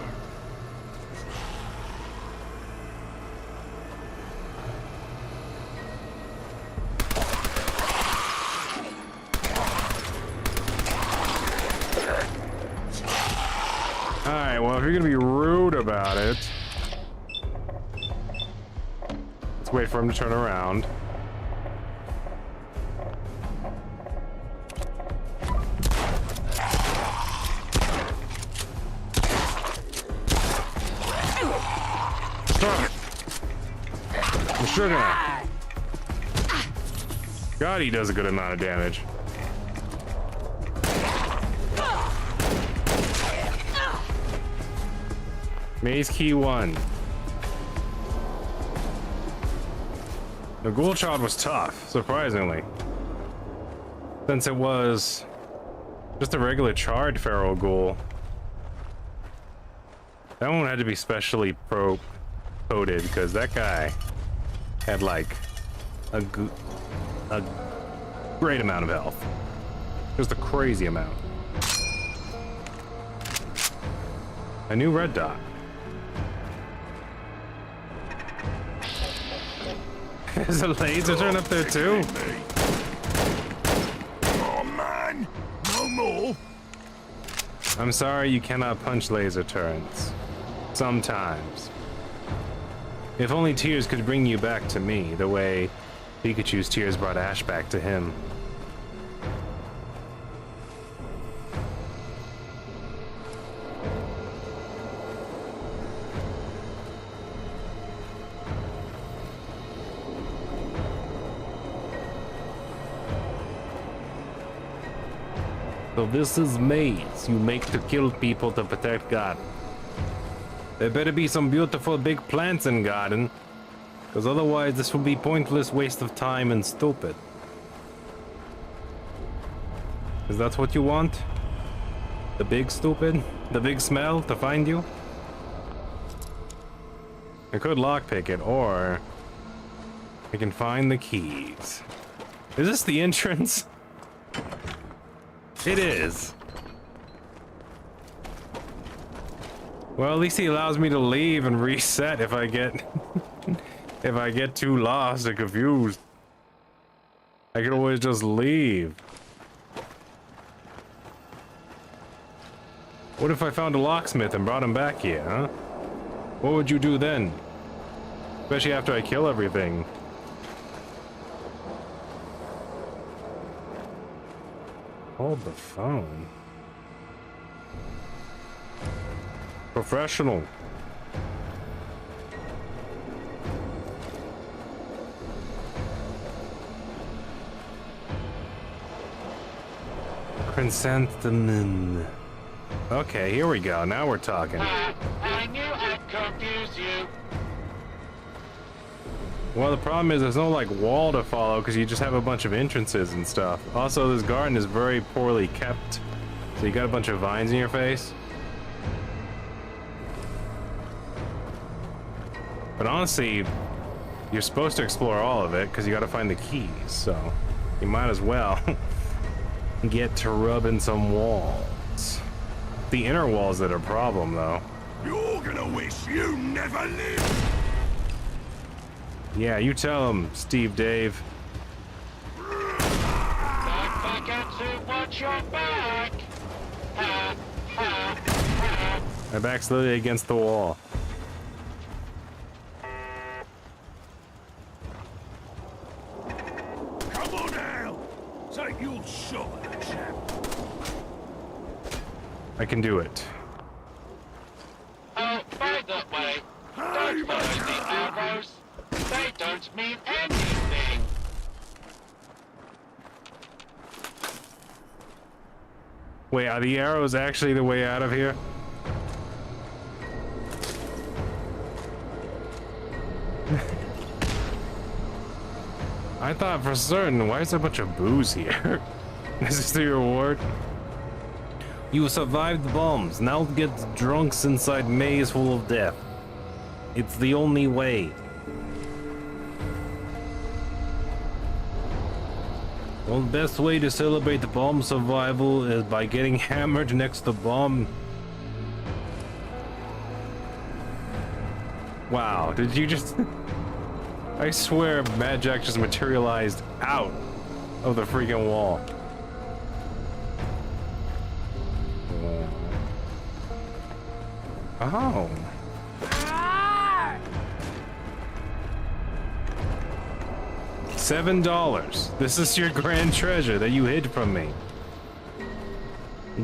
Alright, well, if you're gonna be rude about it, let's wait for him to turn around. sugar. God, he does a good amount of damage. Maze key 1. The ghoul child was tough, surprisingly. Since it was just a regular charred feral ghoul. That one had to be specially coded because that guy had like a great amount of health. Just a crazy amount. A new red dot. There's a laser turn up there too? Oh man, no more. I'm sorry you cannot punch laser turns. Sometimes. If only tears could bring you back to me, the way Pikachu's tears brought Ash back to him. So this is maze you make to kill people to protect God. There better be some beautiful big plants in garden, because otherwise this will be pointless waste of time and stupid. Is that what you want? The big stupid? The big smell to find you? I could lockpick it, or I can find the keys. Is this the entrance? It is. Well, at least he allows me to leave and reset if I get if I get too lost and confused. I can always just leave. What if I found a locksmith and brought him back here, huh? What would you do then? Especially after I kill everything. Hold the phone. Professional. Chrysanthemum. Okay, here we go. Now we're talking. I knew I'd confuse you. Well, the problem is there's no like wall to follow because you just have a bunch of entrances and stuff. Also, this garden is very poorly kept, so you got a bunch of vines in your face. But honestly, you're supposed to explore all of it because you got to find the keys, so you might as well get to rubbing some walls. The inner walls that are a problem, though. You're gonna wish you never lived. Yeah, you tell him, Steve Dave. Don't forget to watch your back. Ha, ha, ha. My back's literally against the wall. Come on now. Take your shot at the chap. I can do it. Oh, by the way, don't follow the arrows. They don't mean anything. Wait, are the arrows actually the way out of here? I thought for certain. Why is there a bunch of booze here? This is the reward. You survived the bombs. Now get drunks inside maze full of death. It's the only way. Well, the best way to celebrate the bomb survival is by getting hammered next to bomb. Wow, did you just... I swear Mad Jack just materialized out of the freaking wall. Oh. $7. This is your grand treasure that you hid from me.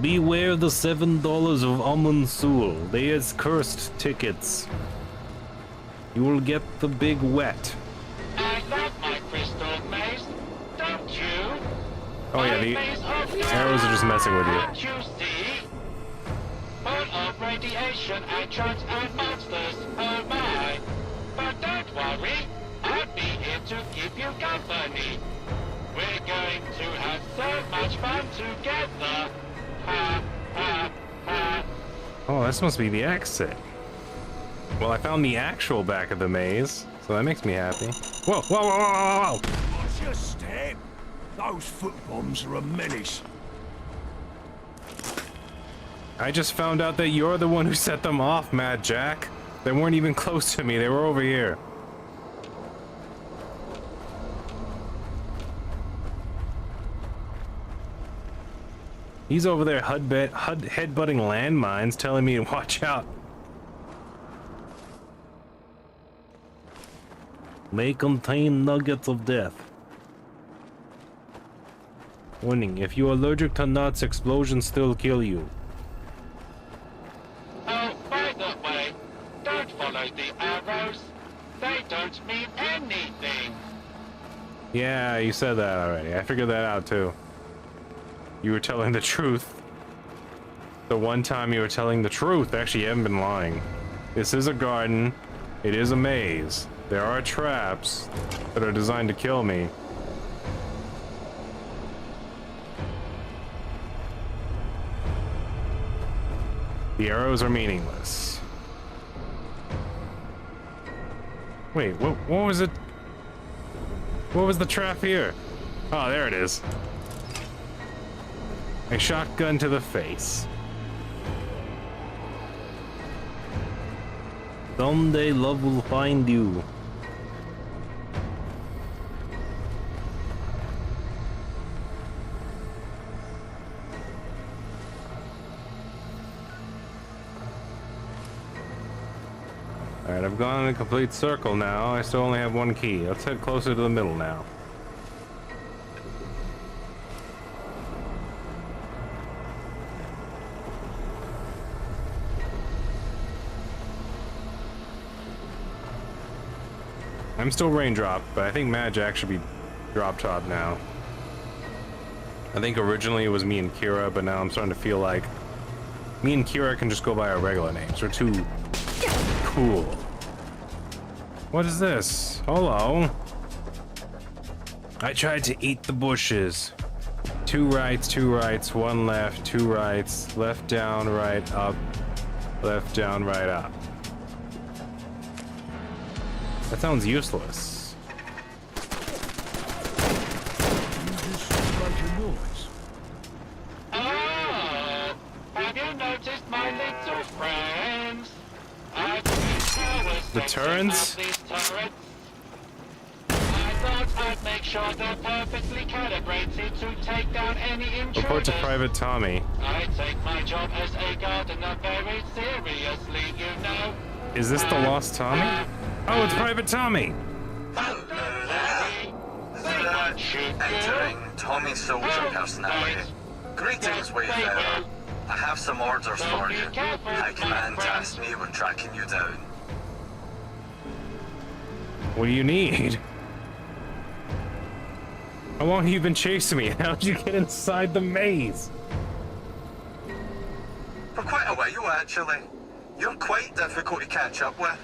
Beware the $7 of Amunsul. They is cursed tickets. You will get the big wet. Oh yeah, the arrows are just messing with you. Can't you see? Full of radiation and trucks and monsters, oh my. But don't worry, I'll be here to keep you company. We're going to have so much fun together. Ha, ha, ha. Oh, this must be the exit. Well, I found the actual back of the maze, so that makes me happy. Whoa, whoa, whoa, whoa, whoa! Watch your step. Those foot bombs are a menace. I just found out that you're the one who set them off, Mad Jack. They weren't even close to me, they were over here. He's over there headbutting landmines, telling me to watch out. May contain nuggets of death. Warning, if you're allergic to nuts, explosions still kill you. Oh, by the way, don't follow the arrows. They don't mean anything. Yeah, you said that already. I figured that out too. You were telling the truth. The one time you were telling the truth. Actually, you haven't been lying. This is a garden. It is a maze. There are traps that are designed to kill me. The arrows are meaningless. Wait, what was it? What was the trap here? Oh, there it is. A shotgun to the face. Someday love will find you. Alright, I've gone in a complete circle now. I still only have one key. Let's head closer to the middle now. I'm still Raindrop, but I think Mad Jack should be Drop Top now. I think originally it was me and Kira, but now I'm starting to feel like me and Kira can just go by our regular names. We're too cool. What is this? Hello. I tried to eat the bushes. 2 rights, 1 left, 2 rights, left down, right up, left down, right up. That sounds useless. Oh, have you noticed my little friends? I've been towers The turrets? these turrets. I thought I'd make sure they're perfectly calibrated to take down any intruders. Report to Private Tommy. I take my job as a gardener very seriously, you know. Is this the Lost Tommy? Oh, it's Private Tommy! Entering Tommy Soldier personality. Greetings, Wayfarer. I have some orders for you. High Command tasked me with tracking you down. What do you need? How long have you been chasing me? How'd you get inside the maze? For quite a while, actually. You're quite difficult to catch up with.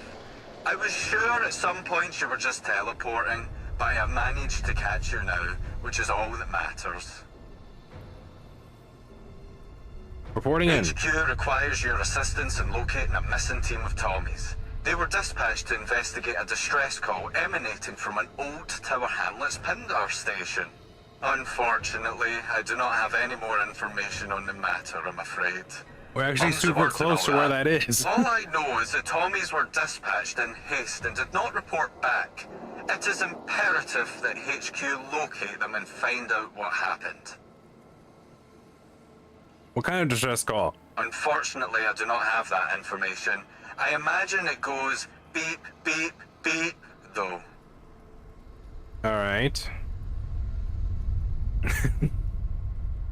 I was sure at some point you were just teleporting, but I have managed to catch you now, which is all that matters. Reporting in. HQ requires your assistance in locating a missing team of Tommies. They were dispatched to investigate a distress call emanating from an old Tower Hamlets Pindar station. Unfortunately, I do not have any more information on the matter, I'm afraid. We're actually super close to where that is. All I know is that Tommies were dispatched in haste and did not report back. It is imperative that HQ locate them and find out what happened. What kind of distress call? Unfortunately, I do not have that information. I imagine it goes beep, beep, beep, though. Alright.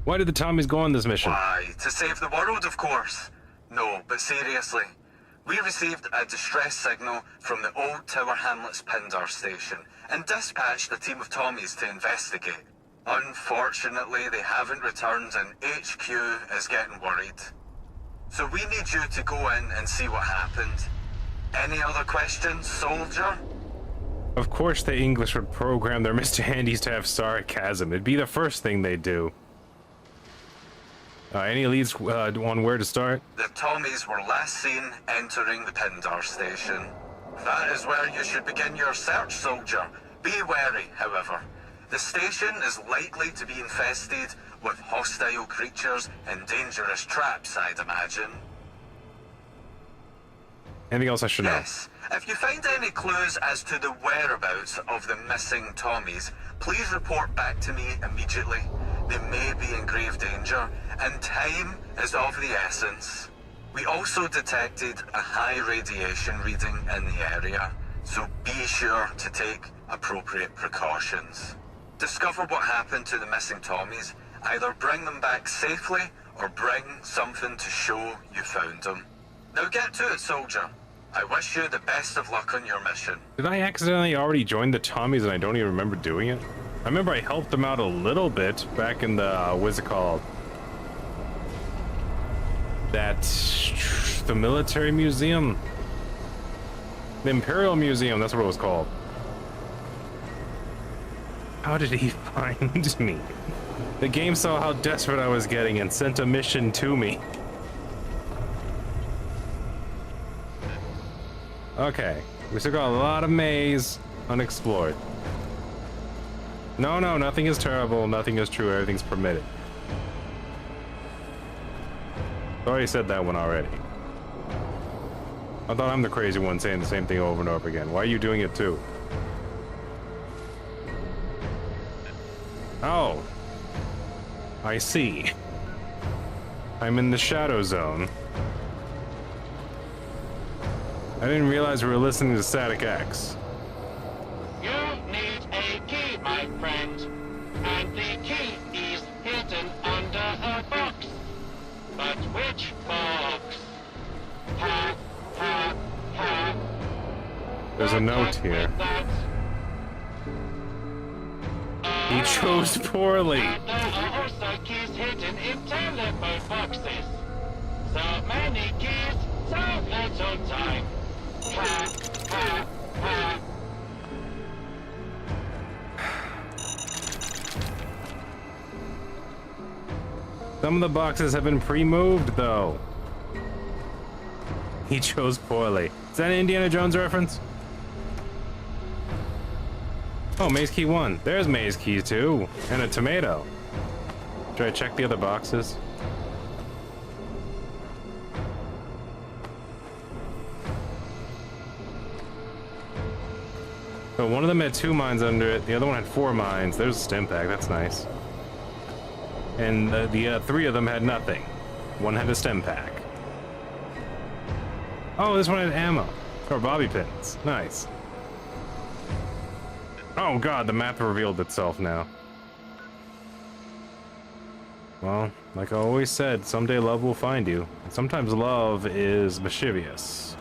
Why did the Tommies go on this mission? Why, to save the world, of course. No, but seriously. We received a distress signal from the old Tower Hamlets Pindar station and dispatched a team of Tommies to investigate. Unfortunately, they haven't returned and HQ is getting worried. So we need you to go in and see what happened. Any other questions, soldier? Of course the English would program their Mr. Handies to have sarcasm. It'd be the first thing they do. Any leads on where to start? The Tommies were last seen entering the Pindar station. That is where you should begin your search, soldier. Be wary, however. The station is likely to be infested with hostile creatures and dangerous traps, I'd imagine. Anything else I should know? Yes. If you find any clues as to the whereabouts of the missing Tommies, please report back to me immediately. They may be in grave danger, and time is of the essence. We also detected a high radiation reading in the area, so be sure to take appropriate precautions. Discover what happened to the missing Tommies. Either bring them back safely, or bring something to show you found them. Now get to it, soldier. I wish you the best of luck on your mission. Did I accidentally already join the Tommies and I don't even remember doing it? I remember I helped them out a little bit back in the, what's it called? The military museum? The Imperial Museum, that's what it was called. How did he find me? The game saw how desperate I was getting and sent a mission to me. Okay, we still got a lot of maze unexplored. No, nothing is terrible, nothing is true, everything's permitted. I already said that one already. I thought I'm the crazy one saying the same thing over and over again. Why are you doing it too? Oh. I see. I'm in the shadow zone. I didn't realize we were listening to Static X. You need a key, my friend. And the key is hidden under a box. But which box? Ha, ha, ha. There's a note here. He chose poorly. And there are also keys hidden in telephone boxes. So many keys, so little time. Ha, ha, ha. Some of the boxes have been pre-moved, though. He chose poorly. Is that an Indiana Jones reference? Oh, Maze Key 1. There's Maze Key 2. And a tomato. Should I check the other boxes? So one of them had 2 mines under it. The other one had 4 mines. There's a stim pack. That's nice. And the 3 of them had nothing. One had a stem pack. Oh, this one had ammo. Or bobby pins. Nice. Oh god, the map revealed itself now. Well, like I always said, someday love will find you. And sometimes love is mischievous.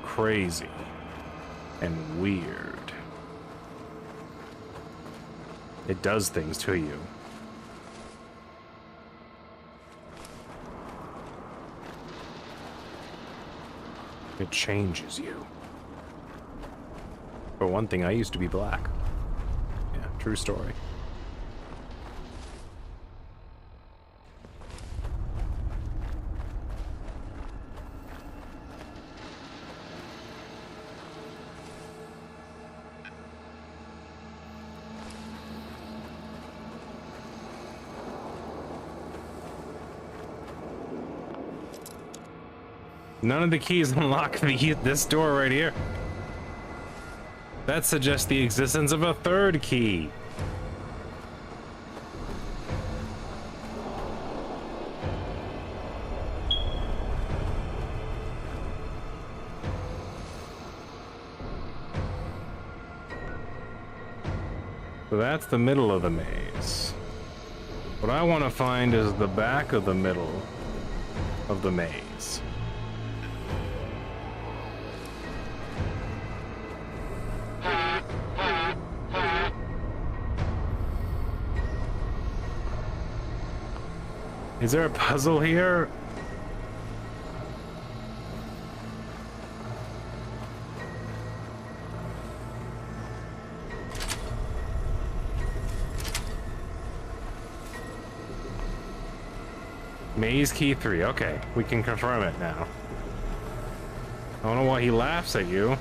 Crazy. And weird. It does things to you. It changes you. For one thing, I used to be black. Yeah, true story. None of the keys unlock this door right here. That suggests the existence of a third key. So that's the middle of the maze. What I want to find is the back of the middle of the maze. Is there a puzzle here? Maze key 3. Okay, we can confirm it now. I don't know why he laughs at you.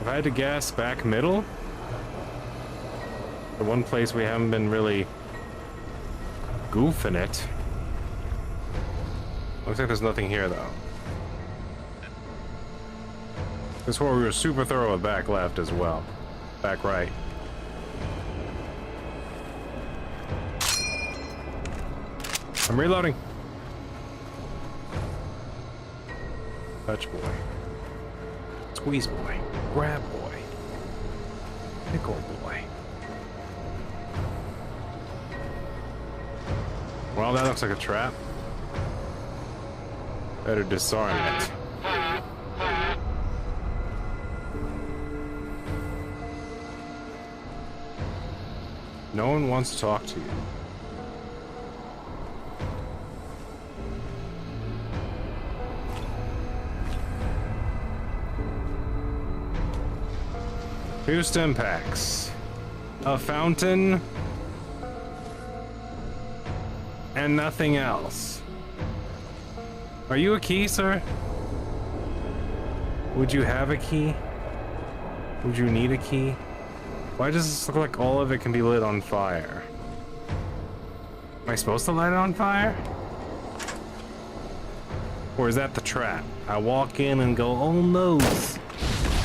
If I had to guess, back middle? The one place we haven't been really goofing it. Looks like there's nothing here though. This is where we were super thorough with back left as well. Back right. I'm reloading. Touch boy. Squeeze boy. Grab boy. Pickle boy. Well, that looks like a trap. Better disarm it. No one wants to talk to you. Two stim packs, a fountain, and nothing else. Are you a key, sir? Would you have a key? Would you need a key? Why does this look like all of it can be lit on fire? Am I supposed to light it on fire? Or is that the trap? I walk in and go, oh no,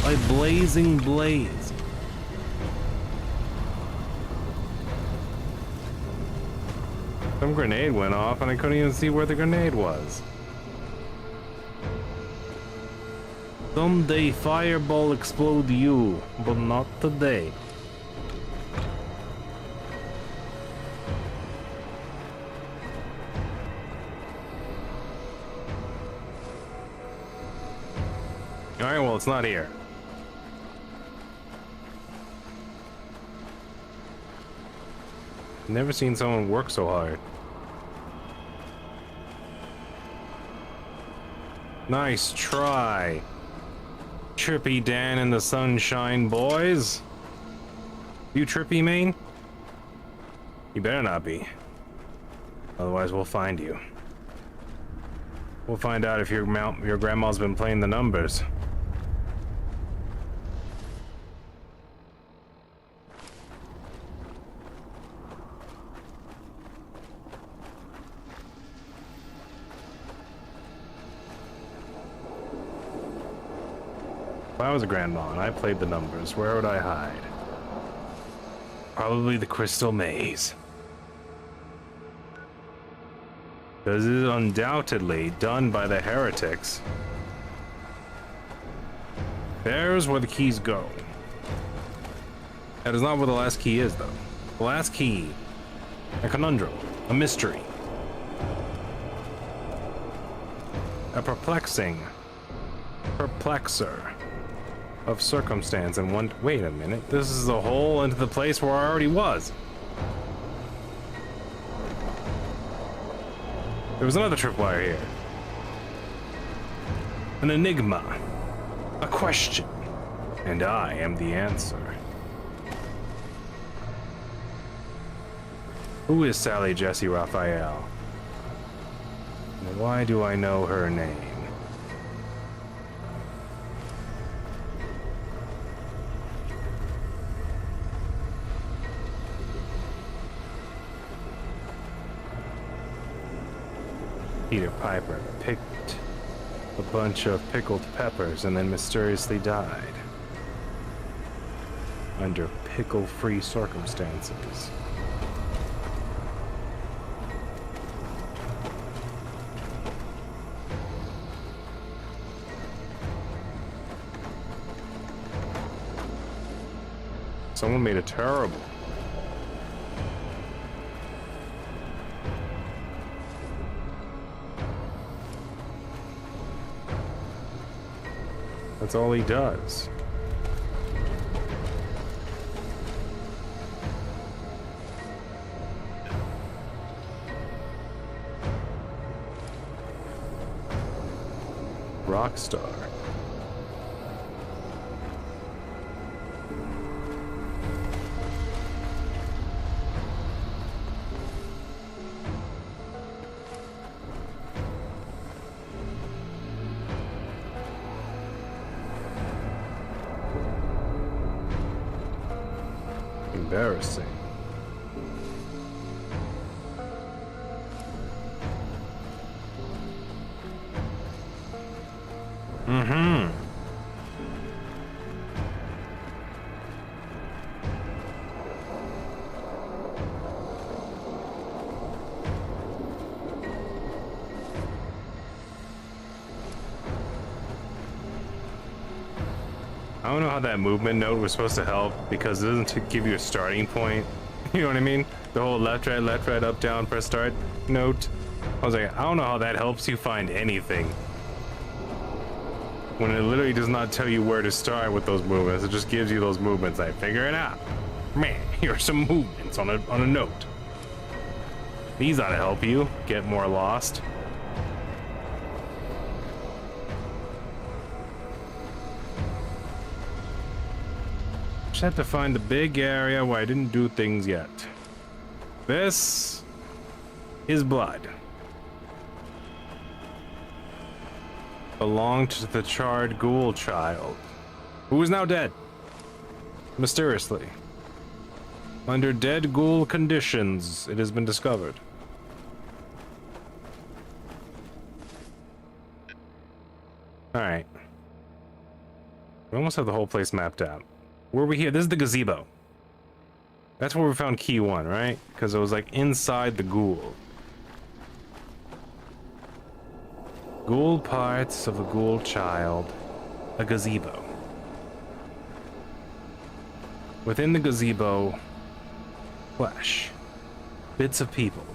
a blazing blaze. Some grenade went off and I couldn't even see where the grenade was. Someday fireball explode you, but not today. Alright, well, it's not here. Never seen someone work so hard. Nice try. Trippy Dan and the Sunshine Boys. You trippy, main? You better not be. Otherwise, we'll find you. We'll find out if your grandma's been playing the numbers. If I was a grandma and I played the numbers, where would I hide? Probably the crystal maze. Because it is undoubtedly done by the heretics. There's where the keys go. That is not where the last key is, though. The last key, a conundrum, a mystery. A perplexing perplexer of circumstance and one. Wait a minute, this is a hole into the place where I already was. There was another tripwire here. An enigma. A question. And I am the answer. Who is Sally Jesse Raphael? And why do I know her name? Peter Piper picked a bunch of pickled peppers and then mysteriously died. Under pickle-free circumstances. Someone made it terrible. That's all he does. rock star. Embarrassing. Mm-hmm. I don't know how that movement note was supposed to help because it doesn't give you a starting point. You know what I mean? The whole left, right, up, down, press start note. I was like, I don't know how that helps you find anything. When it literally does not tell you where to start with those movements, it just gives you those movements. Like, figure it out. Man, here's some movements on a note. These ought to help you get more lost. Just have to find the big area where I didn't do things yet. This is blood. Belonged to the charred ghoul child, who is now dead. Mysteriously. Under dead ghoul conditions, it has been discovered. Alright. We almost have the whole place mapped out. Where are we here? This is the gazebo. That's where we found key 1, right? Because it was like inside the ghoul. Ghoul parts of a ghoul child. A gazebo. Within the gazebo, flesh. Bits of people.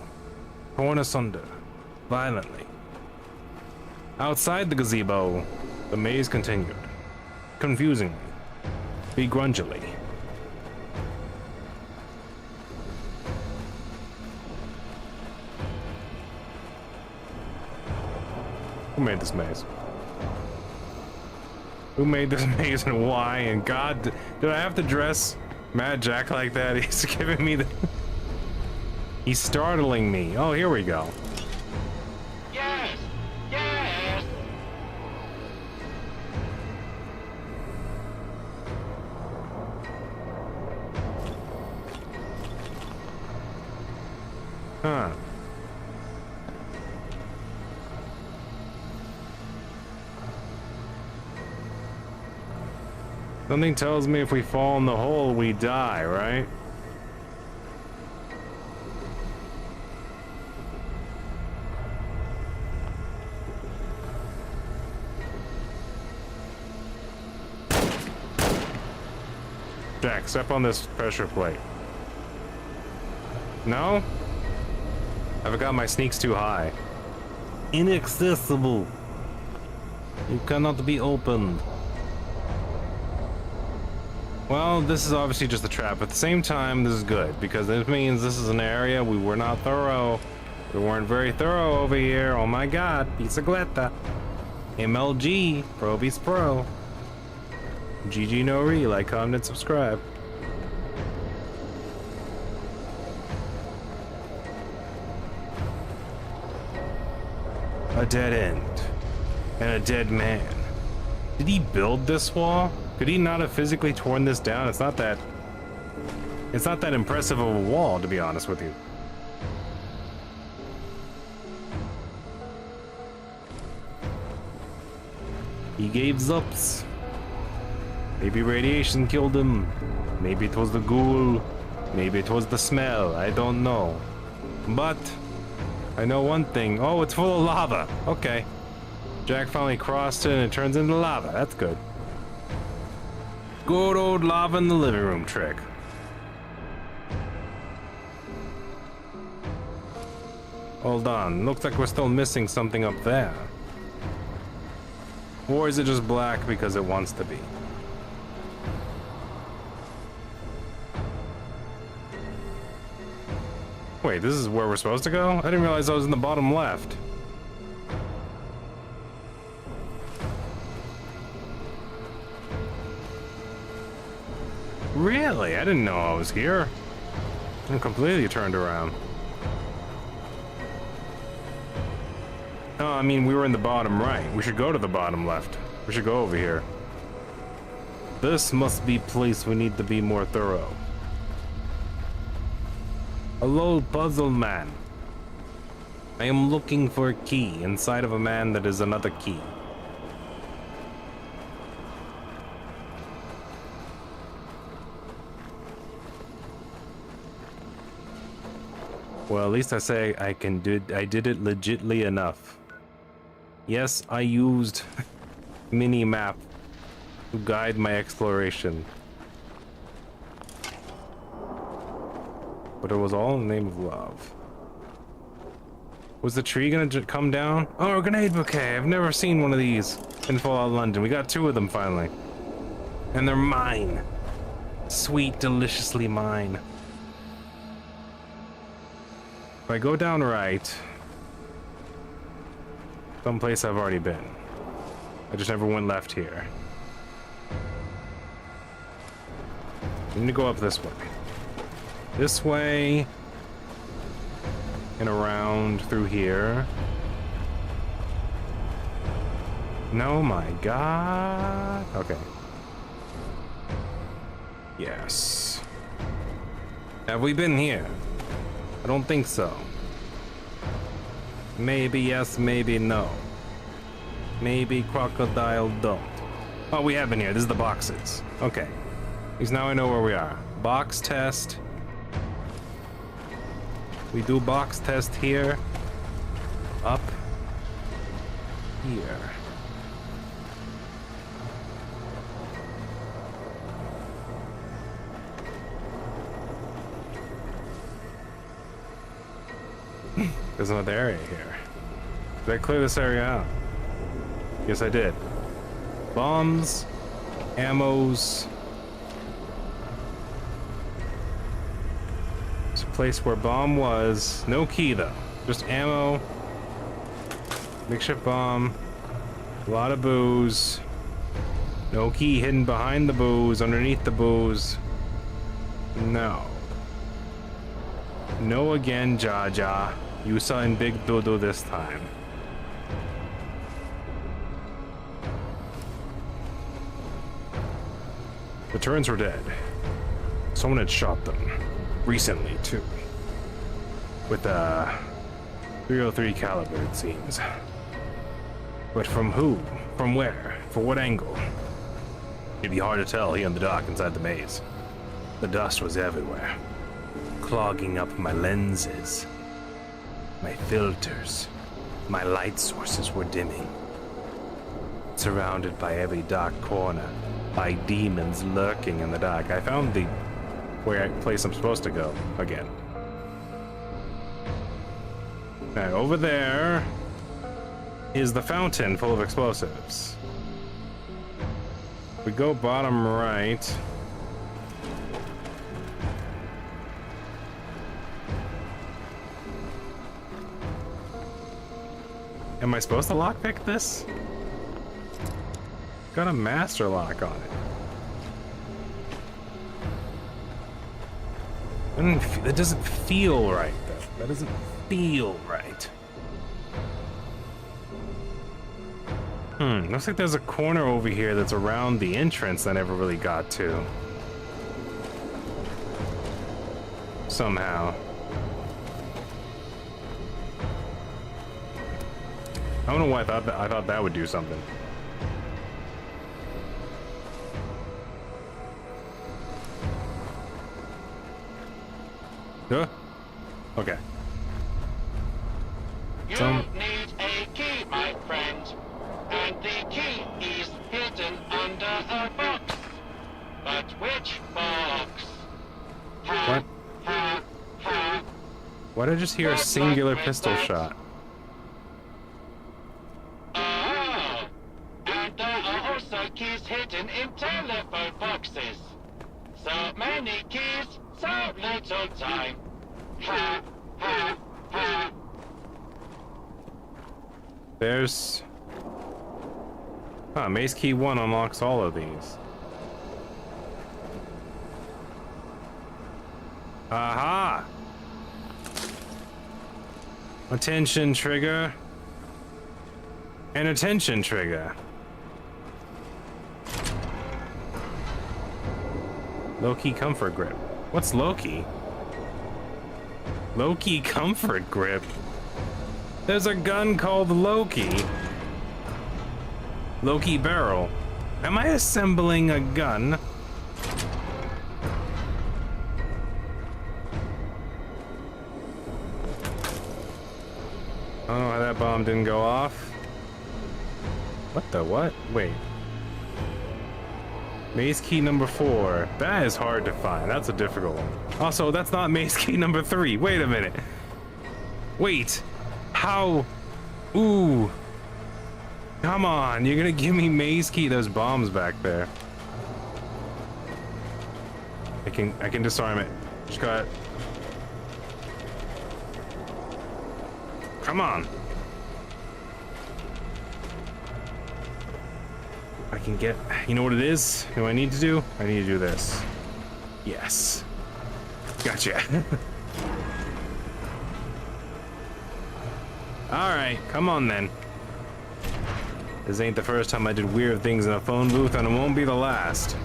Torn asunder. Violently. Outside the gazebo, the maze continued. Confusingly. Begrudgingly. Who made this maze? Who made this maze and why? And God, did I have to dress Mad Jack like that? He's giving me the... He's startling me. Oh, here we go. Yes! Yes! Huh. Something tells me if we fall in the hole, we die, right? Jack, step on this pressure plate. No? I forgot my sneak's too high. Inaccessible. You cannot be opened. Well, this is obviously just a trap. At the same time, this is good, because it means this is an area we were not thorough. We weren't very thorough over here. Oh my god, bicicleta. MLG, Pro Beats Pro. GG no re, like, comment, and subscribe. A dead end. And a dead man. Did he build this wall? Could he not have physically torn this down? It's not that impressive of a wall, to be honest with you. He gave zups. Maybe radiation killed him. Maybe it was the ghoul. Maybe it was the smell. I don't know. But I know one thing. Oh, it's full of lava. Okay. Jack finally crossed it and it turns into lava. That's good. Good old lava in the living room trick. Hold on. Looks like we're still missing something up there. Or is it just black because it wants to be? Wait, this is where we're supposed to go? I didn't realize I was in the bottom left. Really? I didn't know I was here. I'm completely turned around. Oh, I mean, we were in the bottom right. We should go to the bottom left. We should go over here. This must be place we need to be more thorough. Hello, puzzle man. I am looking for a key inside of a man that is another key. Well, at least I say I did it legitly enough. Yes, I used mini-map to guide my exploration. But it was all in the name of love. Was the tree gonna come down? Oh, a grenade bouquet! I've never seen one of these in Fallout London. We got 2 of them finally. And they're mine. Sweet, deliciously mine. If I go down right, someplace I've already been. I just never went left here. I need to go up this way. This way. And around through here. No, my God. Okay. Yes. Have we been here? I don't think so. Maybe yes, maybe no. Maybe crocodile don't. Oh, we have been here. This is the boxes. Okay. At least now I know where we are. Box test. We do box test here. Up. Here. There's another area here. Did I clear this area out? Yes, I did. Bombs, ammos. It's a place where bomb was. No key though. Just ammo. Makeshift bomb. A lot of booze. No key hidden behind the booze, underneath the booze. No. No again, Jaja. You saw in Big Dodo this time. The turrets were dead. Someone had shot them. Recently, too. With a 303 caliber, it seems. But from who? From where? For what angle? It'd be hard to tell here in the dark inside the maze. The dust was everywhere, clogging up my lenses. My filters, my light sources were dimming. Surrounded by every dark corner, by demons lurking in the dark. I found the place I'm supposed to go again. Now over there is the fountain full of explosives. We go bottom right. Am I supposed to lockpick this? Got a master lock on it. That doesn't feel right, though. That doesn't feel right. Looks like there's a corner over here that's around the entrance I never really got to. Somehow. I don't know why I thought that would do something. Okay. You need a key, my friend. And the key is hidden under a box. But which box? What? Why did I just hear a singular pistol shot? And there are also keys hidden in telephone boxes. So many keys, so little time. There's... Maze key 1 unlocks all of these. Aha! Attention trigger. And attention trigger. Low-key comfort grip. What's Loki? Loki comfort grip? There's a gun called Loki. Loki barrel. Am I assembling a gun? I don't know how that bomb didn't go off. What the what? Wait. Maze key number 4. That is hard to find. That's a difficult one. Also, that's not maze key number 3. Wait a minute. Wait. How? Ooh. Come on. You're gonna give me maze key. There's bombs back there. I can disarm it. Just got. Come on. I can get, you know what it is? You know what I need to do? I need to do this. Yes. Gotcha. Alright, come on then. This ain't the first time I did weird things in a phone booth, and it won't be the last.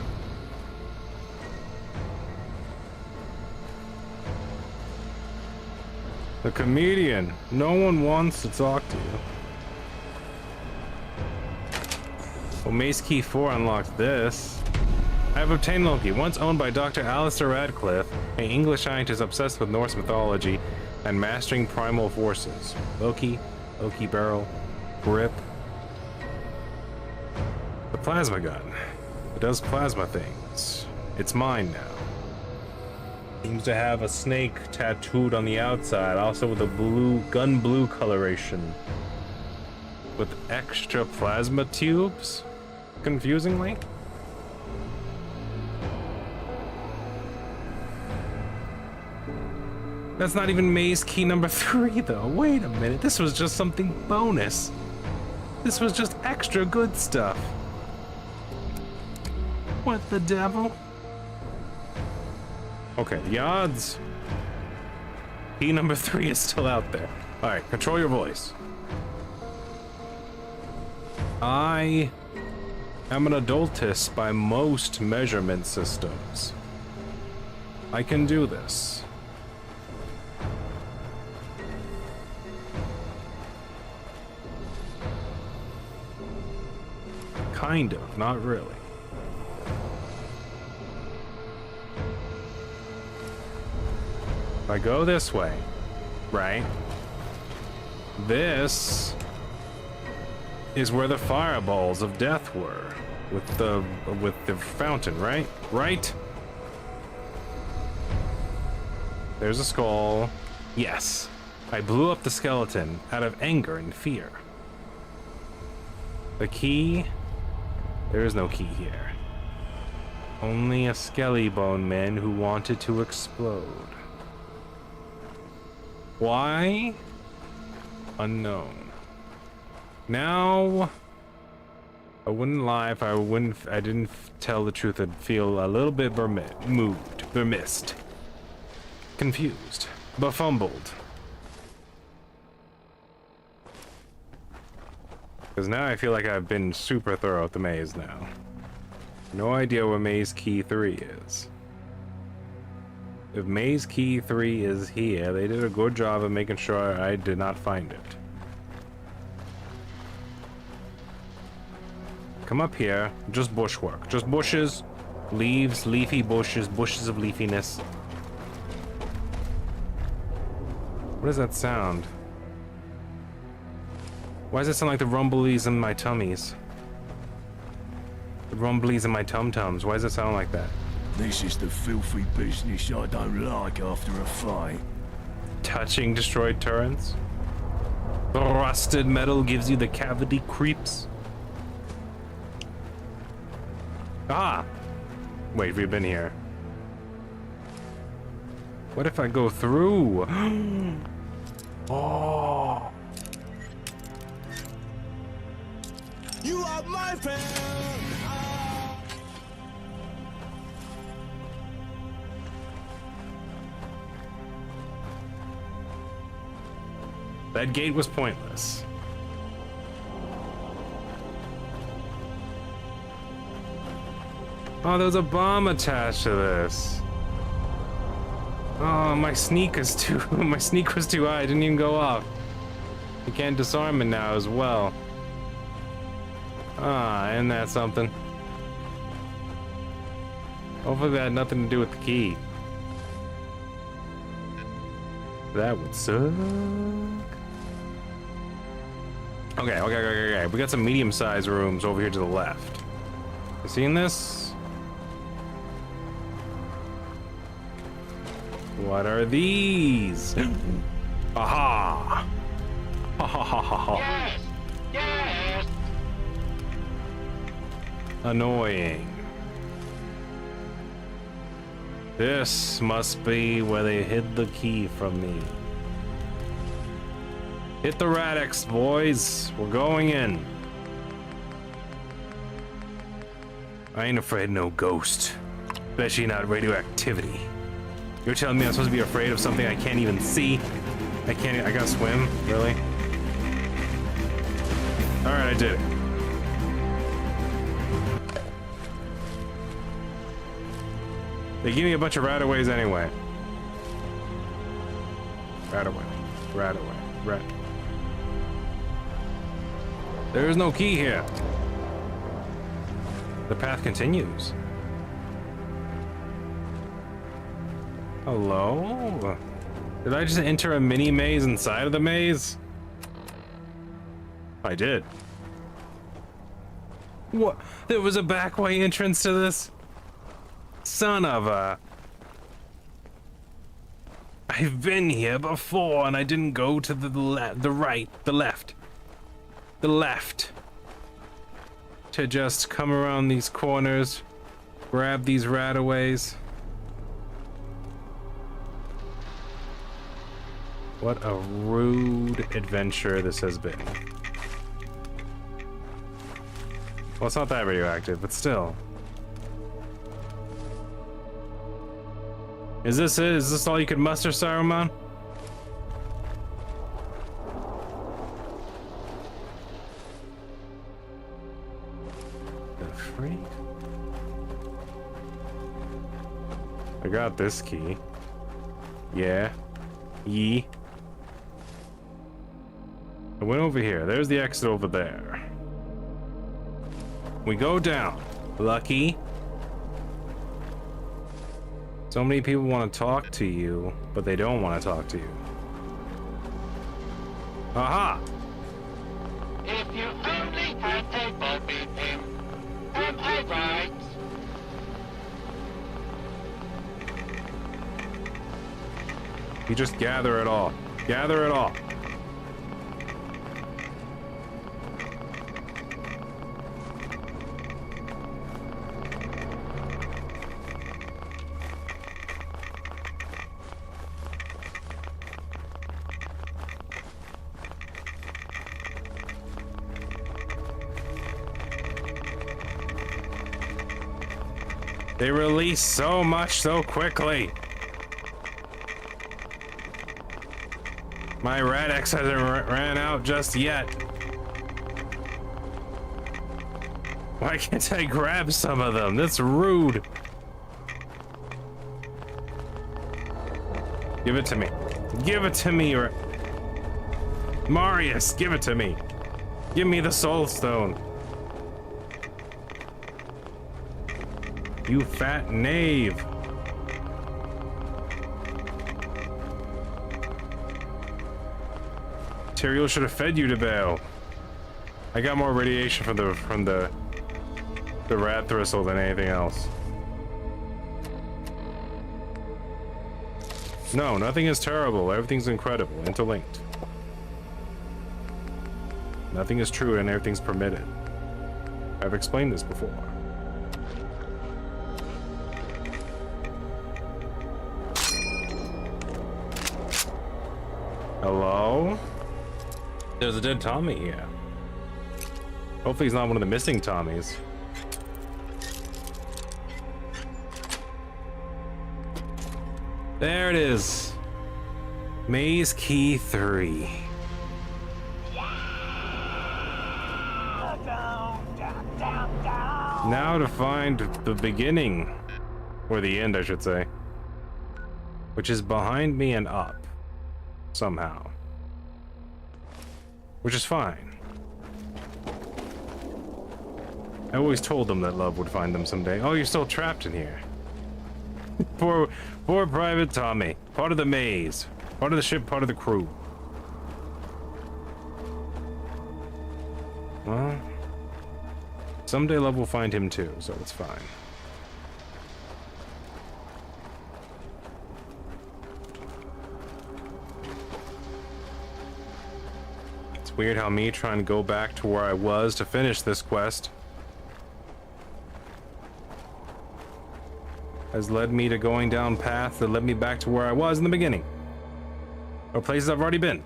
The comedian. No one wants to talk to you. Well, Maze Key 4 unlocked this. I have obtained Loki, once owned by Dr. Alistair Radcliffe, an English scientist obsessed with Norse mythology and mastering primal forces. Loki, Loki barrel, grip. The plasma gun. It does plasma things. It's mine now. Seems to have a snake tattooed on the outside, also with a blue, gun blue coloration. With extra plasma tubes? Confusingly? That's not even maze key number 3 though. Wait a minute, this was just something bonus. This was just extra good stuff. What the devil? Okay, the odds. Key number 3 is still out there. Alright, control your voice. I am an adultist by most measurement systems. I can do this. Kind of, not really. If I go this way, right? This is where the fireballs of death were, with the fountain, right? Right? There's a skull. Yes, I blew up the skeleton out of anger and fear. The key? There is no key here. Only a skelly bone man who wanted to explode. Why? Unknown. Now, I wouldn't lie if I didn't tell the truth. I'd feel a little bit moved, bermissed, confused, befumbled. Because now I feel like I've been super thorough at the maze now. No idea what maze key 3 is. If maze key 3 is here, they did a good job of making sure I did not find it. Come up here, just bushwork. Just bushes, leaves, leafy bushes, bushes of leafiness. What does that sound? Why does it sound like the rumblies in my tummies? The rumblies in my tum-tums. Why does it sound like that? This is the filthy business I don't like after a fight. Touching destroyed turrets? The rusted metal gives you the cavity creeps? Ah! Wait, we've been here. What if I go through? Oh! You are my friend! That gate was pointless. Oh, there's a bomb attached to this. Oh, my sneak is too my sneak was too high, it didn't even go off. You can't disarm it now as well. Ah, isn't that something? Hopefully that had nothing to do with the key. That would suck. Okay. We got some medium-sized rooms over here to the left. You seeing this? What are these? Aha! Ha ha ha ha ha. Yes! Yes! Annoying. This must be where they hid the key from me. Hit the Radix, boys. We're going in. I ain't afraid of no ghost. Especially not radioactivity. You're telling me I'm supposed to be afraid of something I can't even see? I gotta swim? Really? Alright, I did it. They give me a bunch of rataways anyway. Rataway. There is no key here. The path continues. Hello? Did I just enter a mini maze inside of the maze? I did. What? There was a back way entrance to this? Son of a... I've been here before and I didn't go to the left. To just come around these corners, grab these rataways. What a rude adventure this has been. Well, it's not that radioactive, but still. Is this it? Is this all you could muster, Saruman? The freak? I got this key. Yeah. Yee. I went over here. There's the exit over there. We go down. Lucky. So many people want to talk to you, but they don't want to talk to you. Aha! If you only had a bobby pin, am I right? You just gather it all. Gather it all. They release so much so quickly. My Radix hasn't ran out just yet. Why can't I grab some of them? That's rude. Give it to me. Give it to me. Marius, give it to me. Give me the soul stone. You fat knave. Tyrael should have fed you to Bale. I got more radiation from the rat thistle than anything else. No, nothing is terrible. Everything's incredible, interlinked. Nothing is true and everything's permitted. I've explained this before. Hello? There's a dead Tommy here. Hopefully he's not one of the missing Tommies. There it is. Maze Key 3. Now to find the beginning, or the end, I should say, which is behind me and up, somehow. Which is fine. I always told them that love would find them someday. Oh, you're still trapped in here. Poor Private Tommy. Part of the maze. Part of the ship, part of the crew. Well, someday love will find him too, so it's fine. It's weird how me trying to go back to where I was to finish this quest has led me to going down paths that led me back to where I was in the beginning. Or places I've already been.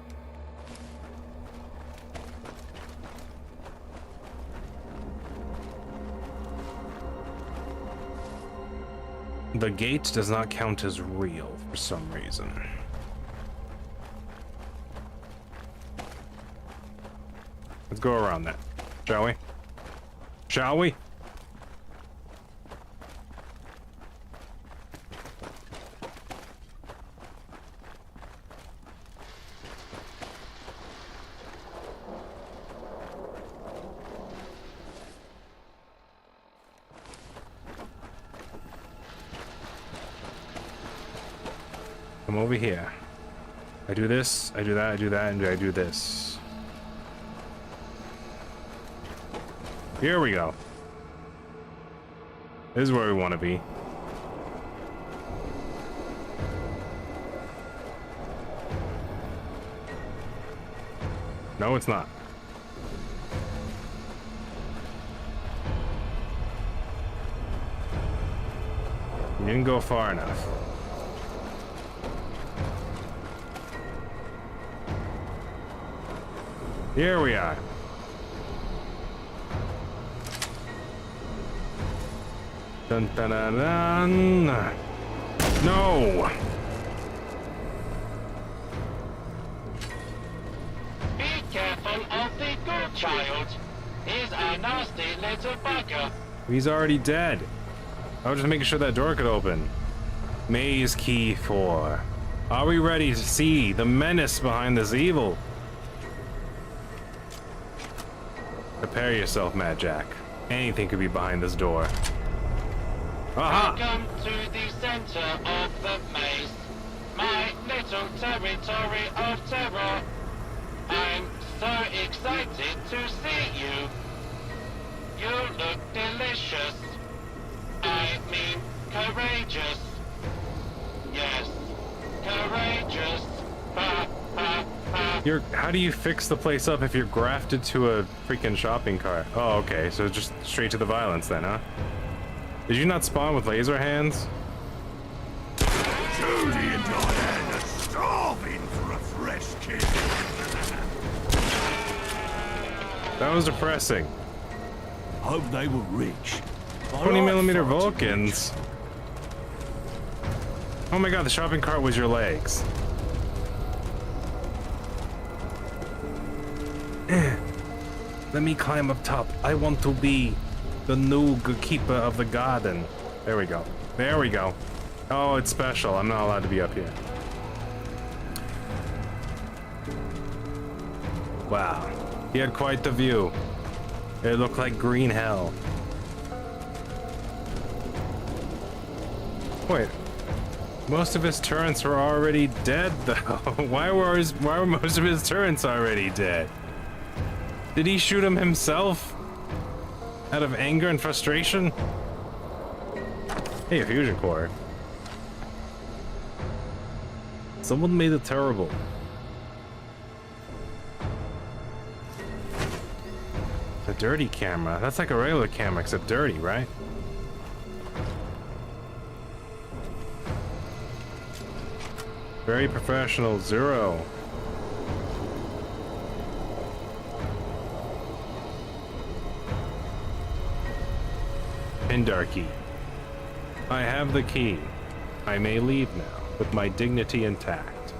The gate does not count as real for some reason. Let's go around that, shall we? Shall we? Come over here. I do this, I do that, I do that, and I do this. Here we go. This is where we want to be. No, it's not. You didn't go far enough. Here we are. Dun dun dun dun. No! Be careful of the good child. He's a nasty little bugger. He's already dead. I was just making sure that door could open. Maze key 4. Are we ready to see the menace behind this evil? Prepare yourself, Mad Jack. Anything could be behind this door. Aha! Welcome to the center of the maze. My little territory of terror. I'm so excited to see you. You look delicious. I mean, courageous. Yes, courageous. Ha, ha, ha. How do you fix the place up if you're grafted to a freaking shopping cart? Oh, okay, so just straight to the violence then, huh? Did you not spawn with laser hands? Judy and Diane are starving for a fresh kiss. That was depressing. Hope they were rich. 20mm Vulcans. Oh my god, the shopping cart was your legs. Let me climb up top. I want to be the new keeper of the garden. There we go. There we go. Oh, it's special. I'm not allowed to be up here. Wow. He had quite the view. It looked like green hell. Wait. Most of his turrets were already dead, though. Why were most of his turrets already dead? Did he shoot him himself? Out of anger and frustration? Hey, a fusion core. Someone made it terrible. The dirty camera. That's like a regular camera, except dirty, right? Very professional. 0. Pindar key. I have the key. I may leave now, with my dignity intact.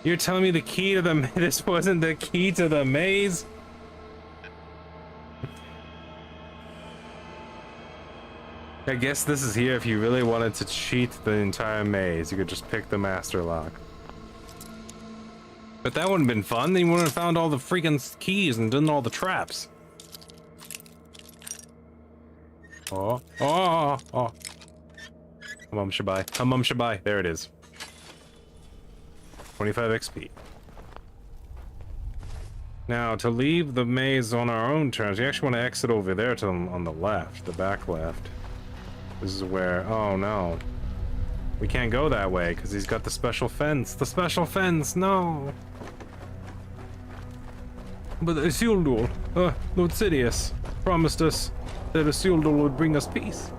You're telling me the key to the this wasn't the key to the maze? I guess this is here if you really wanted to cheat the entire maze. You could just pick the master lock. But that wouldn't have been fun. Then you wouldn't have found all the freaking keys and done all the traps. Oh, oh, oh. Hamam Shabai. Hamam Shabai. There it is. 25 XP. Now, to leave the maze on our own terms, you actually want to exit over there to on the left, the back left. This is where... Oh, no. We can't go that way, because he's got the special fence. The special fence! No! But Isildur, Lord Sidious, promised us that Isildur would bring us peace.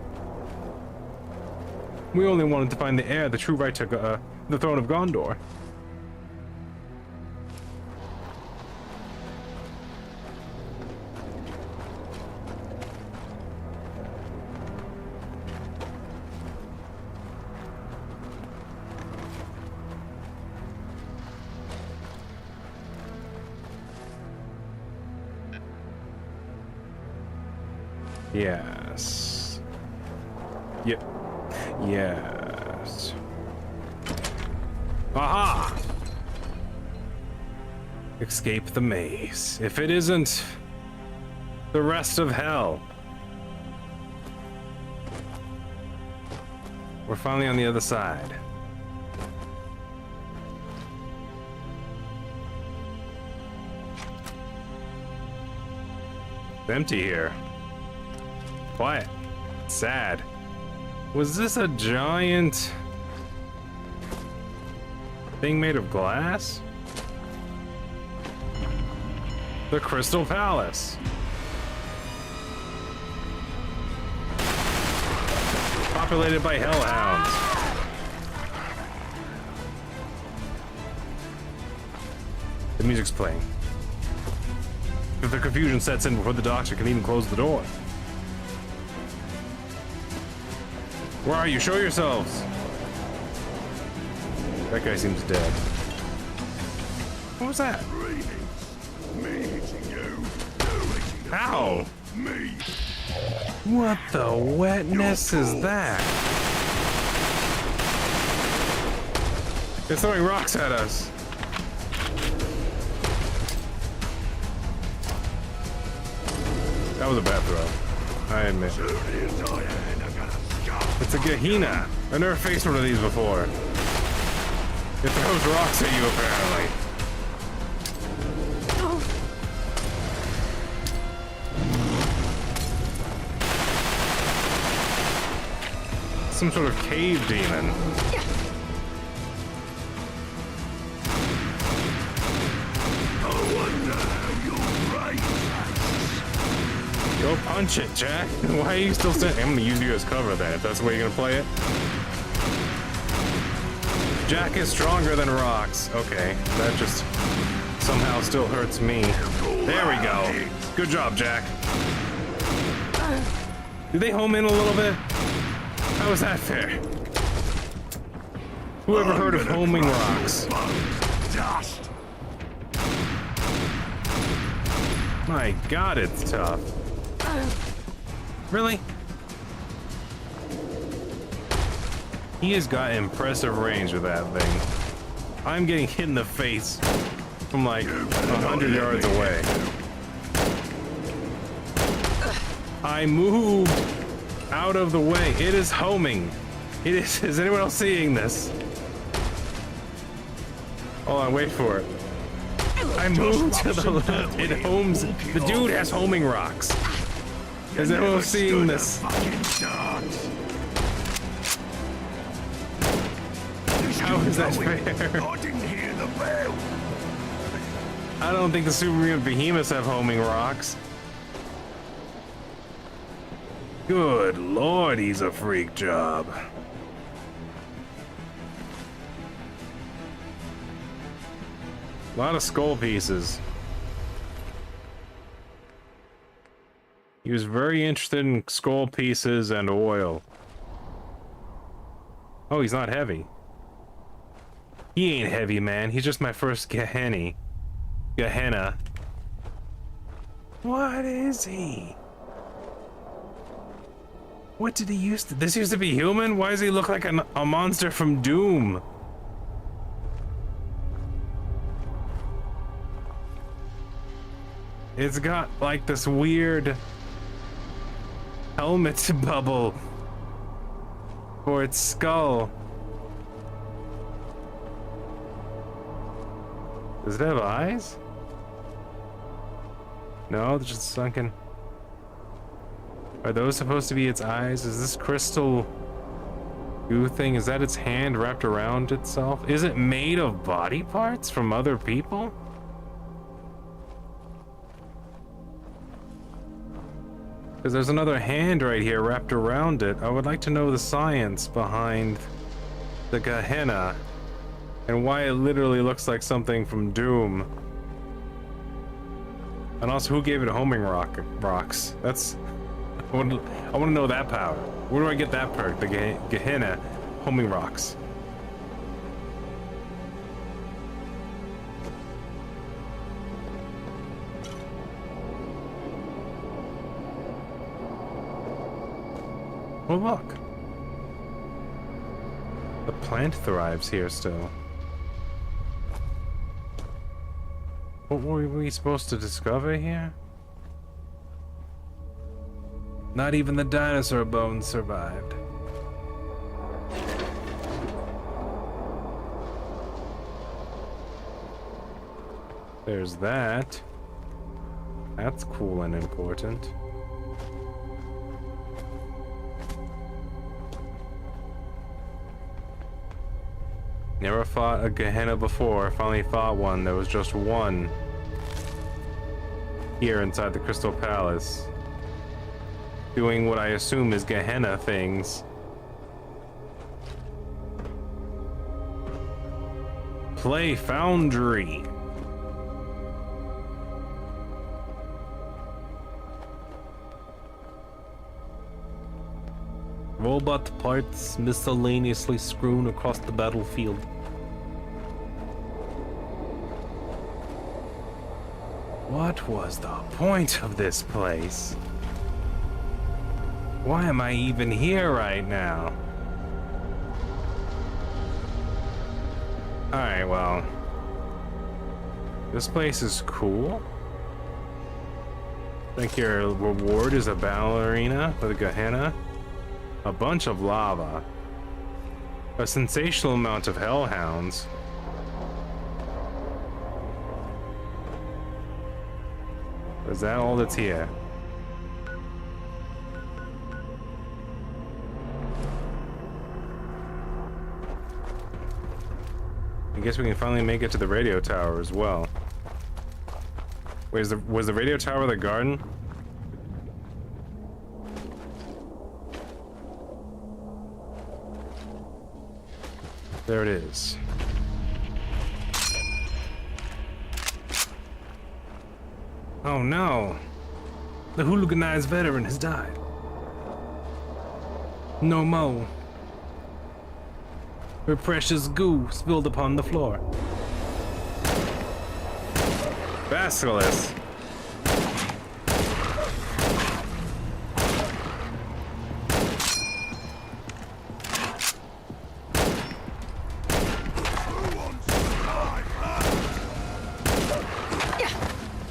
We only wanted to find the heir, the true right to the throne of Gondor. Yes. Yep. Yes. Aha! Escape the maze. If it isn't the rest of hell. We're finally on the other side. It's empty here. Quiet. Sad. Was this a giant thing made of glass? The Crystal Palace. Populated by hellhounds. The music's playing. If the confusion sets in before the doctor can even close the door. Where are you? Show yourselves! That guy seems dead. What was that? Ow! Me. What the wetness is that? They're throwing rocks at us. That was a bad throw. I admit. It's a Gehenna. I've never faced one of these before. It throws rocks at you, apparently. Some sort of cave demon. Go punch it, Jack. Why are you still standing? I'm gonna use you as cover then, if that's the way you're gonna play it. Jack is stronger than rocks. Okay, that just somehow still hurts me. There we go. Good job, Jack. Did they home in a little bit? How is that fair? Whoever heard of homing rocks? My God, it's tough. Really? He has got impressive range with that thing. I'm getting hit in the face from like 100 yards away. I moved out of the way. It is homing. It is. Is anyone else seeing this? Hold on, wait for it. I moved to the left. It homes. The dude has homing rocks. Is anyone seeing this? How is that fair? I don't think the superhuman behemoths have homing rocks. Good lord, he's a freak job. A lot of skull pieces. He was very interested in skull pieces and oil. Oh, he's not heavy. He ain't heavy, man. He's just my first Gehenna. What is he? What did he used to? This used to be human? Why does he look like a monster from Doom? It's got like this weird helmet bubble for its skull. Does it have eyes? No, they're just sunken. Are those supposed to be its eyes? Is this crystal goo thing, is that its hand wrapped around itself? Is it made of body parts from other people? Because there's another hand right here wrapped around it. I would like to know the science behind the Gehenna and why it literally looks like something from Doom. And also, who gave it homing rocks? That's... I want to know that power. Where do I get that perk? The Gehenna homing rocks. Oh look! The plant thrives here still. What were we supposed to discover here? Not even the dinosaur bones survived. There's that. That's cool and important. Never fought a Gehenna before. Finally fought one. There was just one here inside the Crystal Palace, doing what I assume is Gehenna things. Play Foundry. Robot parts miscellaneously strewn across the battlefield. What was the point of this place? Why am I even here right now? Alright, well. This place is cool. I think your reward is a ballerina with a Gehenna. A bunch of lava. A sensational amount of hellhounds. Is that all that's here? I guess we can finally make it to the radio tower as well. Wait, was the radio tower the garden? There it is. Oh no! The hooliganized veteran has died. No more. Her precious goo spilled upon the floor. Basilisk.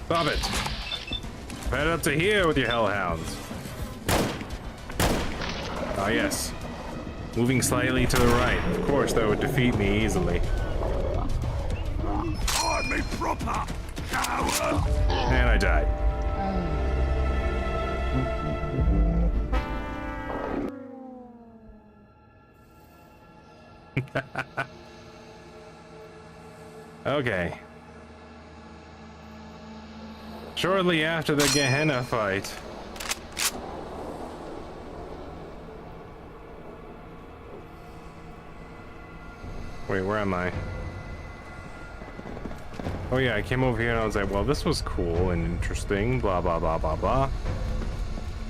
Stop it. Head up to here with your hellhounds. Ah, yes. Moving slightly to the right. Of course, that would defeat me easily. Guard me proper, coward! And I died. Okay. Shortly after the Gehenna fight. Wait, where am I? Oh yeah, I came over here and I was like, well, this was cool and interesting, blah, blah, blah, blah, blah.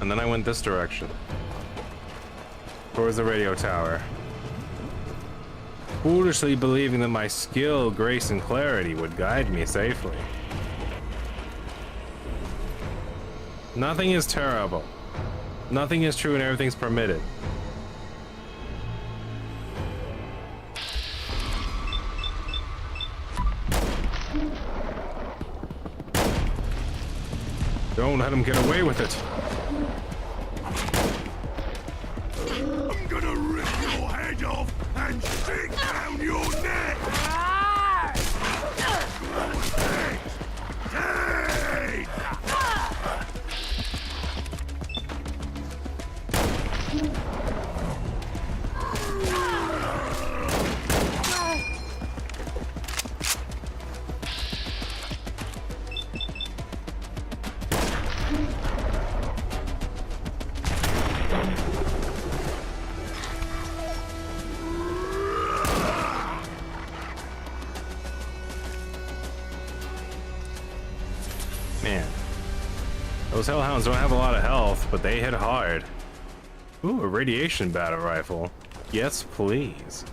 And then I went this direction. Towards the radio tower. foolishly believing that my skill, grace, and clarity would guide me safely. Nothing is terrible. Nothing is true and everything's permitted. Don't let him get away with it. I'm gonna rip your head off and stick down your neck! Take! Man, those hellhounds don't have a lot of health, but they hit hard. Ooh, a radiation battle rifle. Yes, please.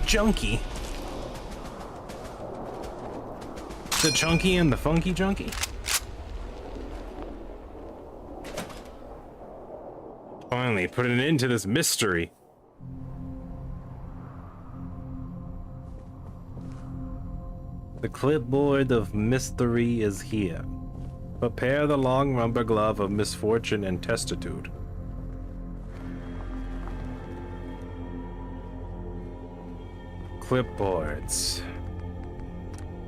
Junkie. The chunky and the funky junkie. Finally, put an end to this mystery. The clipboard of mystery is here. Prepare the long rubber glove of misfortune and testitude. Clipboards.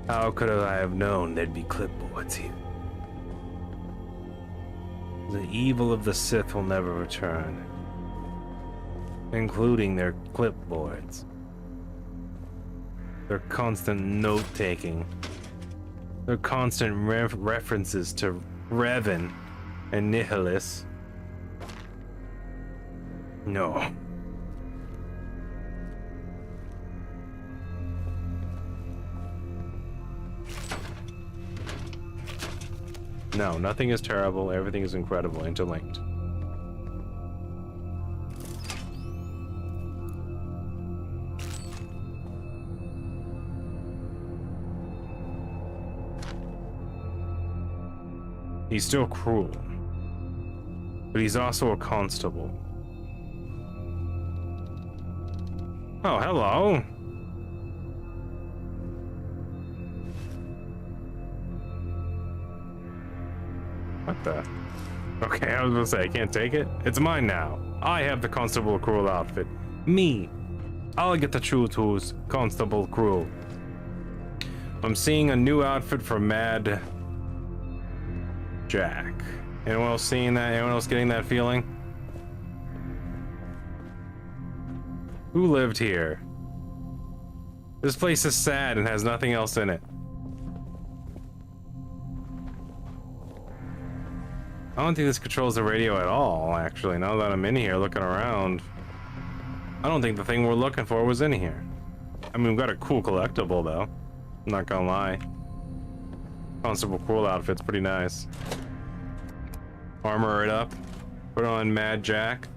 How could I have known there'd be clipboards here? The evil of the Sith will never return, including their clipboards. Their constant note-taking. Their constant references to Revan and Nihilus. No. No, nothing is terrible, everything is incredible, interlinked. He's still cruel, but he's also a constable. Oh, hello. What the? Okay, I was gonna say, I can't take it. It's mine now. I have the Constable Cruel outfit. Me. I'll get the true tools, Constable Cruel. I'm seeing a new outfit for Mad Jack. Anyone else seeing that? Anyone else getting that feeling? Who lived here? This place is sad and has nothing else in it. I don't think this controls the radio at all, actually, now that I'm in here looking around. I don't think the thing we're looking for was in here. I mean, we've got a cool collectible, though. I'm not gonna lie. Constable Cruel outfit's pretty nice. Armor it up. Put on Mad Jack.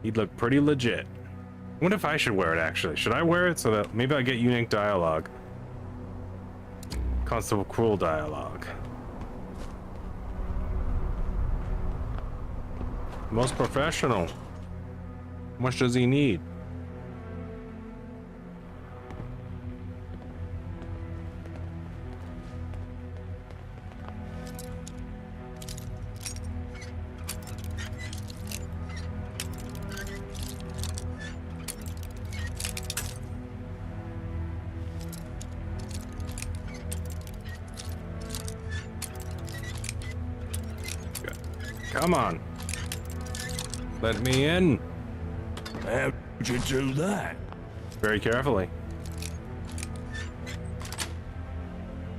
He'd look pretty legit. I wonder if I should wear it, actually. Should I wear it so that maybe I get unique dialogue? Constable Cruel dialogue. Most professional. How much does he need? Come on. Let me in. How'd you do that? Very carefully.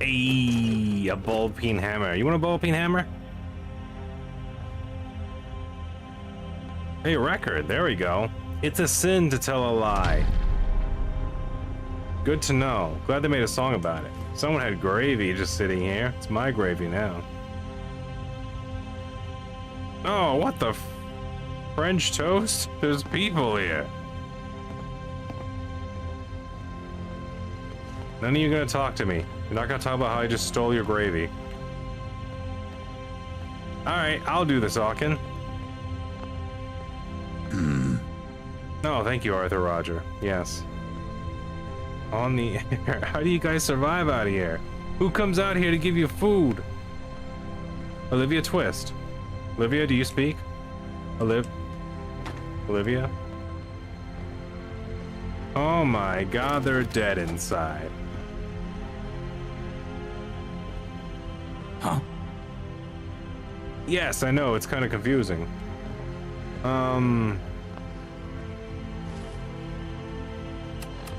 Hey, a ball peen hammer. You want a ball peen hammer? Hey, record. There we go. It's a sin to tell a lie. Good to know. Glad they made a song about it. Someone had gravy just sitting here. It's my gravy now. Oh, what the f... French toast? There's people here. None of you gonna talk to me. You're not gonna talk about how I just stole your gravy. Alright, I'll do this, Hawken. No, thank you, Arthur Roger. Yes. On the air. How do you guys survive out here? Who comes out here to give you food? Olivia Twist. Olivia, do you speak? Olivia? Oh my god, they're dead inside. Huh? Yes, I know, it's kind of confusing.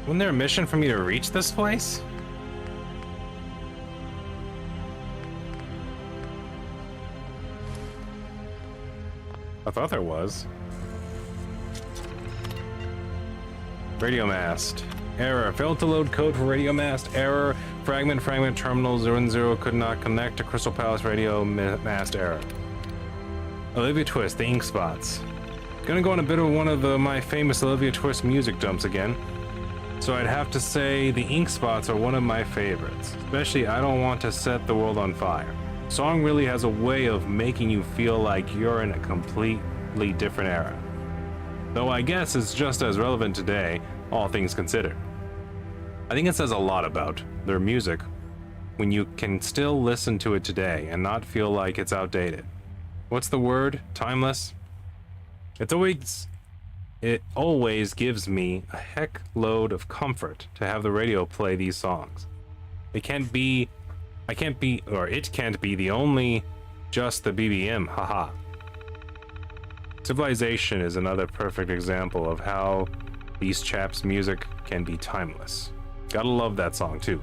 Wasn't there a mission for me to reach this place? I thought there was. Radio mast. Error. Failed to load code for radio mast. Error. Fragment terminal 0 could not connect to Crystal Palace radio mast error. Olivia Twist, the ink spots. Gonna go on a bit of one of my famous Olivia Twist music dumps again. So I'd have to say the ink spots are one of my favorites. Especially I Don't Want to Set the World on Fire. Song really has a way of making you feel like you're in a completely different era. Though I guess it's just as relevant today, all things considered. I think it says a lot about their music when you can still listen to it today and not feel like it's outdated. What's the word? Timeless? It always gives me a heck load of comfort to have the radio play these songs. It can't be the only just the BBM, haha. Civilization is another perfect example of how these chaps' music can be timeless. Gotta love that song too.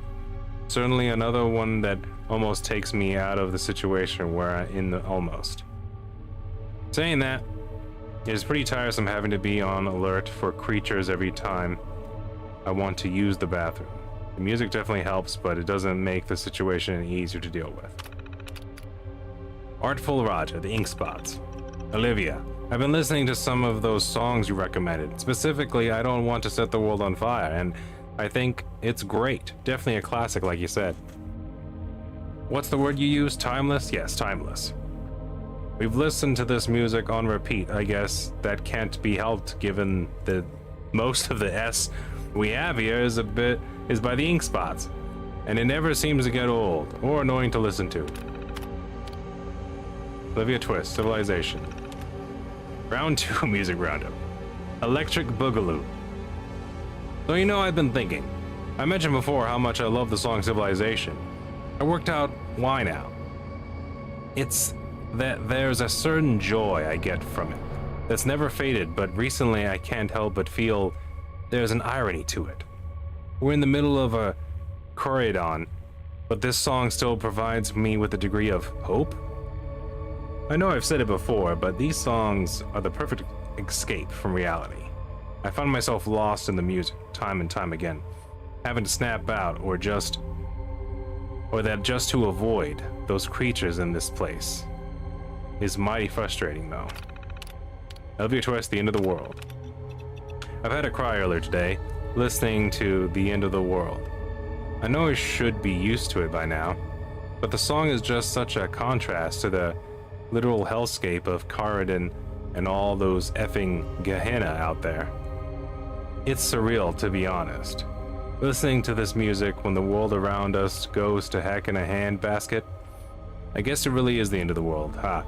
Certainly another one that almost takes me out of the situation where I'm in the almost. Saying that, it is pretty tiresome having to be on alert for creatures every time I want to use the bathroom. The music definitely helps, but it doesn't make the situation any easier to deal with. Artful Raja, the ink spots. Olivia, I've been listening to some of those songs you recommended. Specifically, I Don't Want to Set the World on Fire, and I think it's great. Definitely a classic, like you said. What's the word you use? Timeless? Yes, timeless. We've listened to this music on repeat. I guess that can't be helped given that most of the S we have here is by the ink spots, and it never seems to get old or annoying to listen to. Olivia Twist, Civilization. Round 2 music roundup. Electric Boogaloo. So you know, I've been thinking. I mentioned before how much I love the song Civilization. I worked out why now. It's that there's a certain joy I get from it that's never faded, but recently I can't help but feel there's an irony to it. We're in the middle of a corridon, but this song still provides me with a degree of hope. I know I've said it before, but these songs are the perfect escape from reality. I find myself lost in the music time and time again, having to snap out or just to avoid those creatures in this place. Is mighty frustrating though. Olivia Twist, The End of the World. I've had a cry earlier today, listening to The End of the World. I know I should be used to it by now, but the song is just such a contrast to the literal hellscape of Caridon and all those effing Gehenna out there. It's surreal, to be honest. Listening to this music when the world around us goes to heck in a handbasket, I guess it really is the end of the world, huh?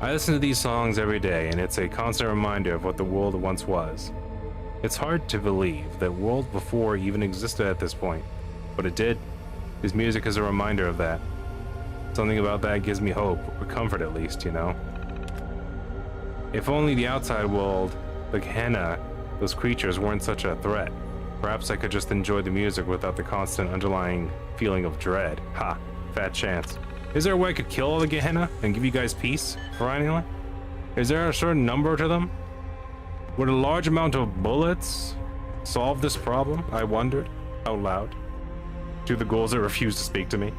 I listen to these songs every day, and it's a constant reminder of what the world once was. It's hard to believe that world before even existed at this point, but it did. This music is a reminder of that. Something about that gives me hope, or comfort at least, you know? If only the outside world, the Gehenna, those creatures weren't such a threat. Perhaps I could just enjoy the music without the constant underlying feeling of dread. Ha, fat chance. Is there a way I could kill all the Gehenna and give you guys peace, finally? Is there a certain number to them? Would a large amount of bullets solve this problem? I wondered, out loud, to the ghouls that refused to speak to me.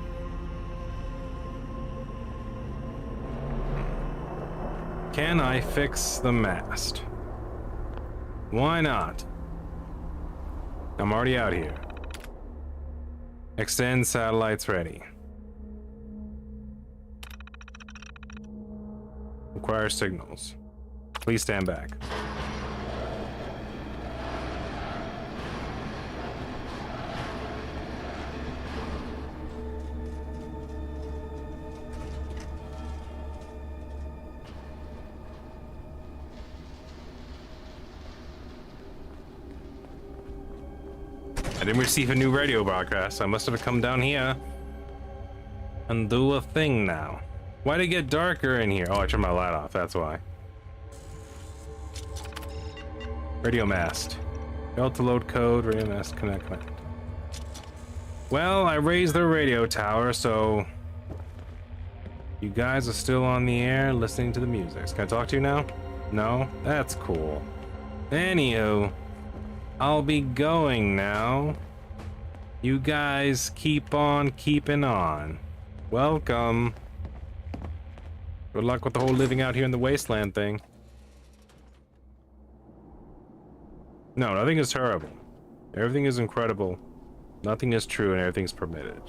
Can I fix the mast? Why not? I'm already out here. Extend satellites ready. Require signals. Please stand back. I didn't receive a new radio broadcast. I must have come down here and do a thing now. Why'd it get darker in here? Oh, I turned my light off, that's why. Radio mast. Failed to load code, radio mast connect. Well, I raised the radio tower, so you guys are still on the air listening to the music. Can I talk to you now? No? That's cool. Anywho, I'll be going now. You guys keep on keeping on. Welcome. Good luck with the whole living out here in the wasteland thing. No, nothing is terrible. Everything is incredible. Nothing is true and everything's permitted.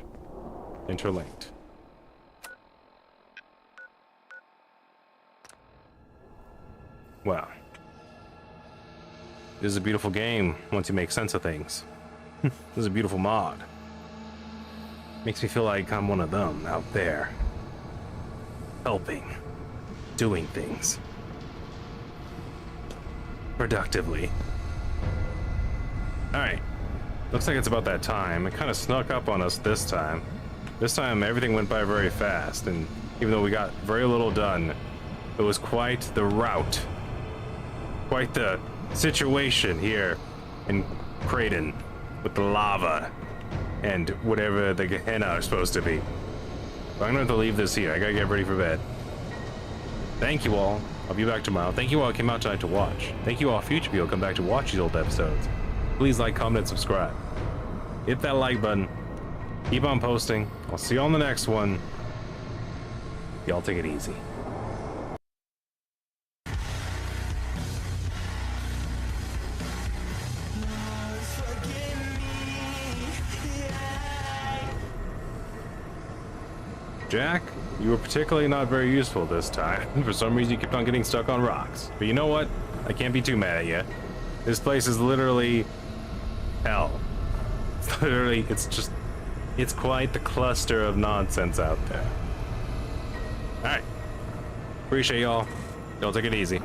Interlinked. Wow. This is a beautiful game once you make sense of things. This is a beautiful mod. Makes me feel like I'm one of them out there. Helping. Doing things. Productively. Alright. Looks like it's about that time. It kind of snuck up on us this time. This time everything went by very fast, and even though we got very little done, it was quite the route. Quite the situation here in Croydon with the lava and whatever the Gehenna is supposed to be. But I'm gonna have to leave this here. I gotta get ready for bed. Thank you all. I'll be back tomorrow. Thank you all who came out tonight to watch. Thank you all future people who come back to watch these old episodes. Please like, comment, and subscribe. Hit that like button. Keep on posting. I'll see you on the next one. Y'all take it easy. Jack, you were particularly not very useful this time. For some reason you kept on getting stuck on rocks. But you know what? I can't be too mad at you. This place is literally hell. It's literally, it's quite the cluster of nonsense out there. Alright. Appreciate y'all. Y'all take it easy.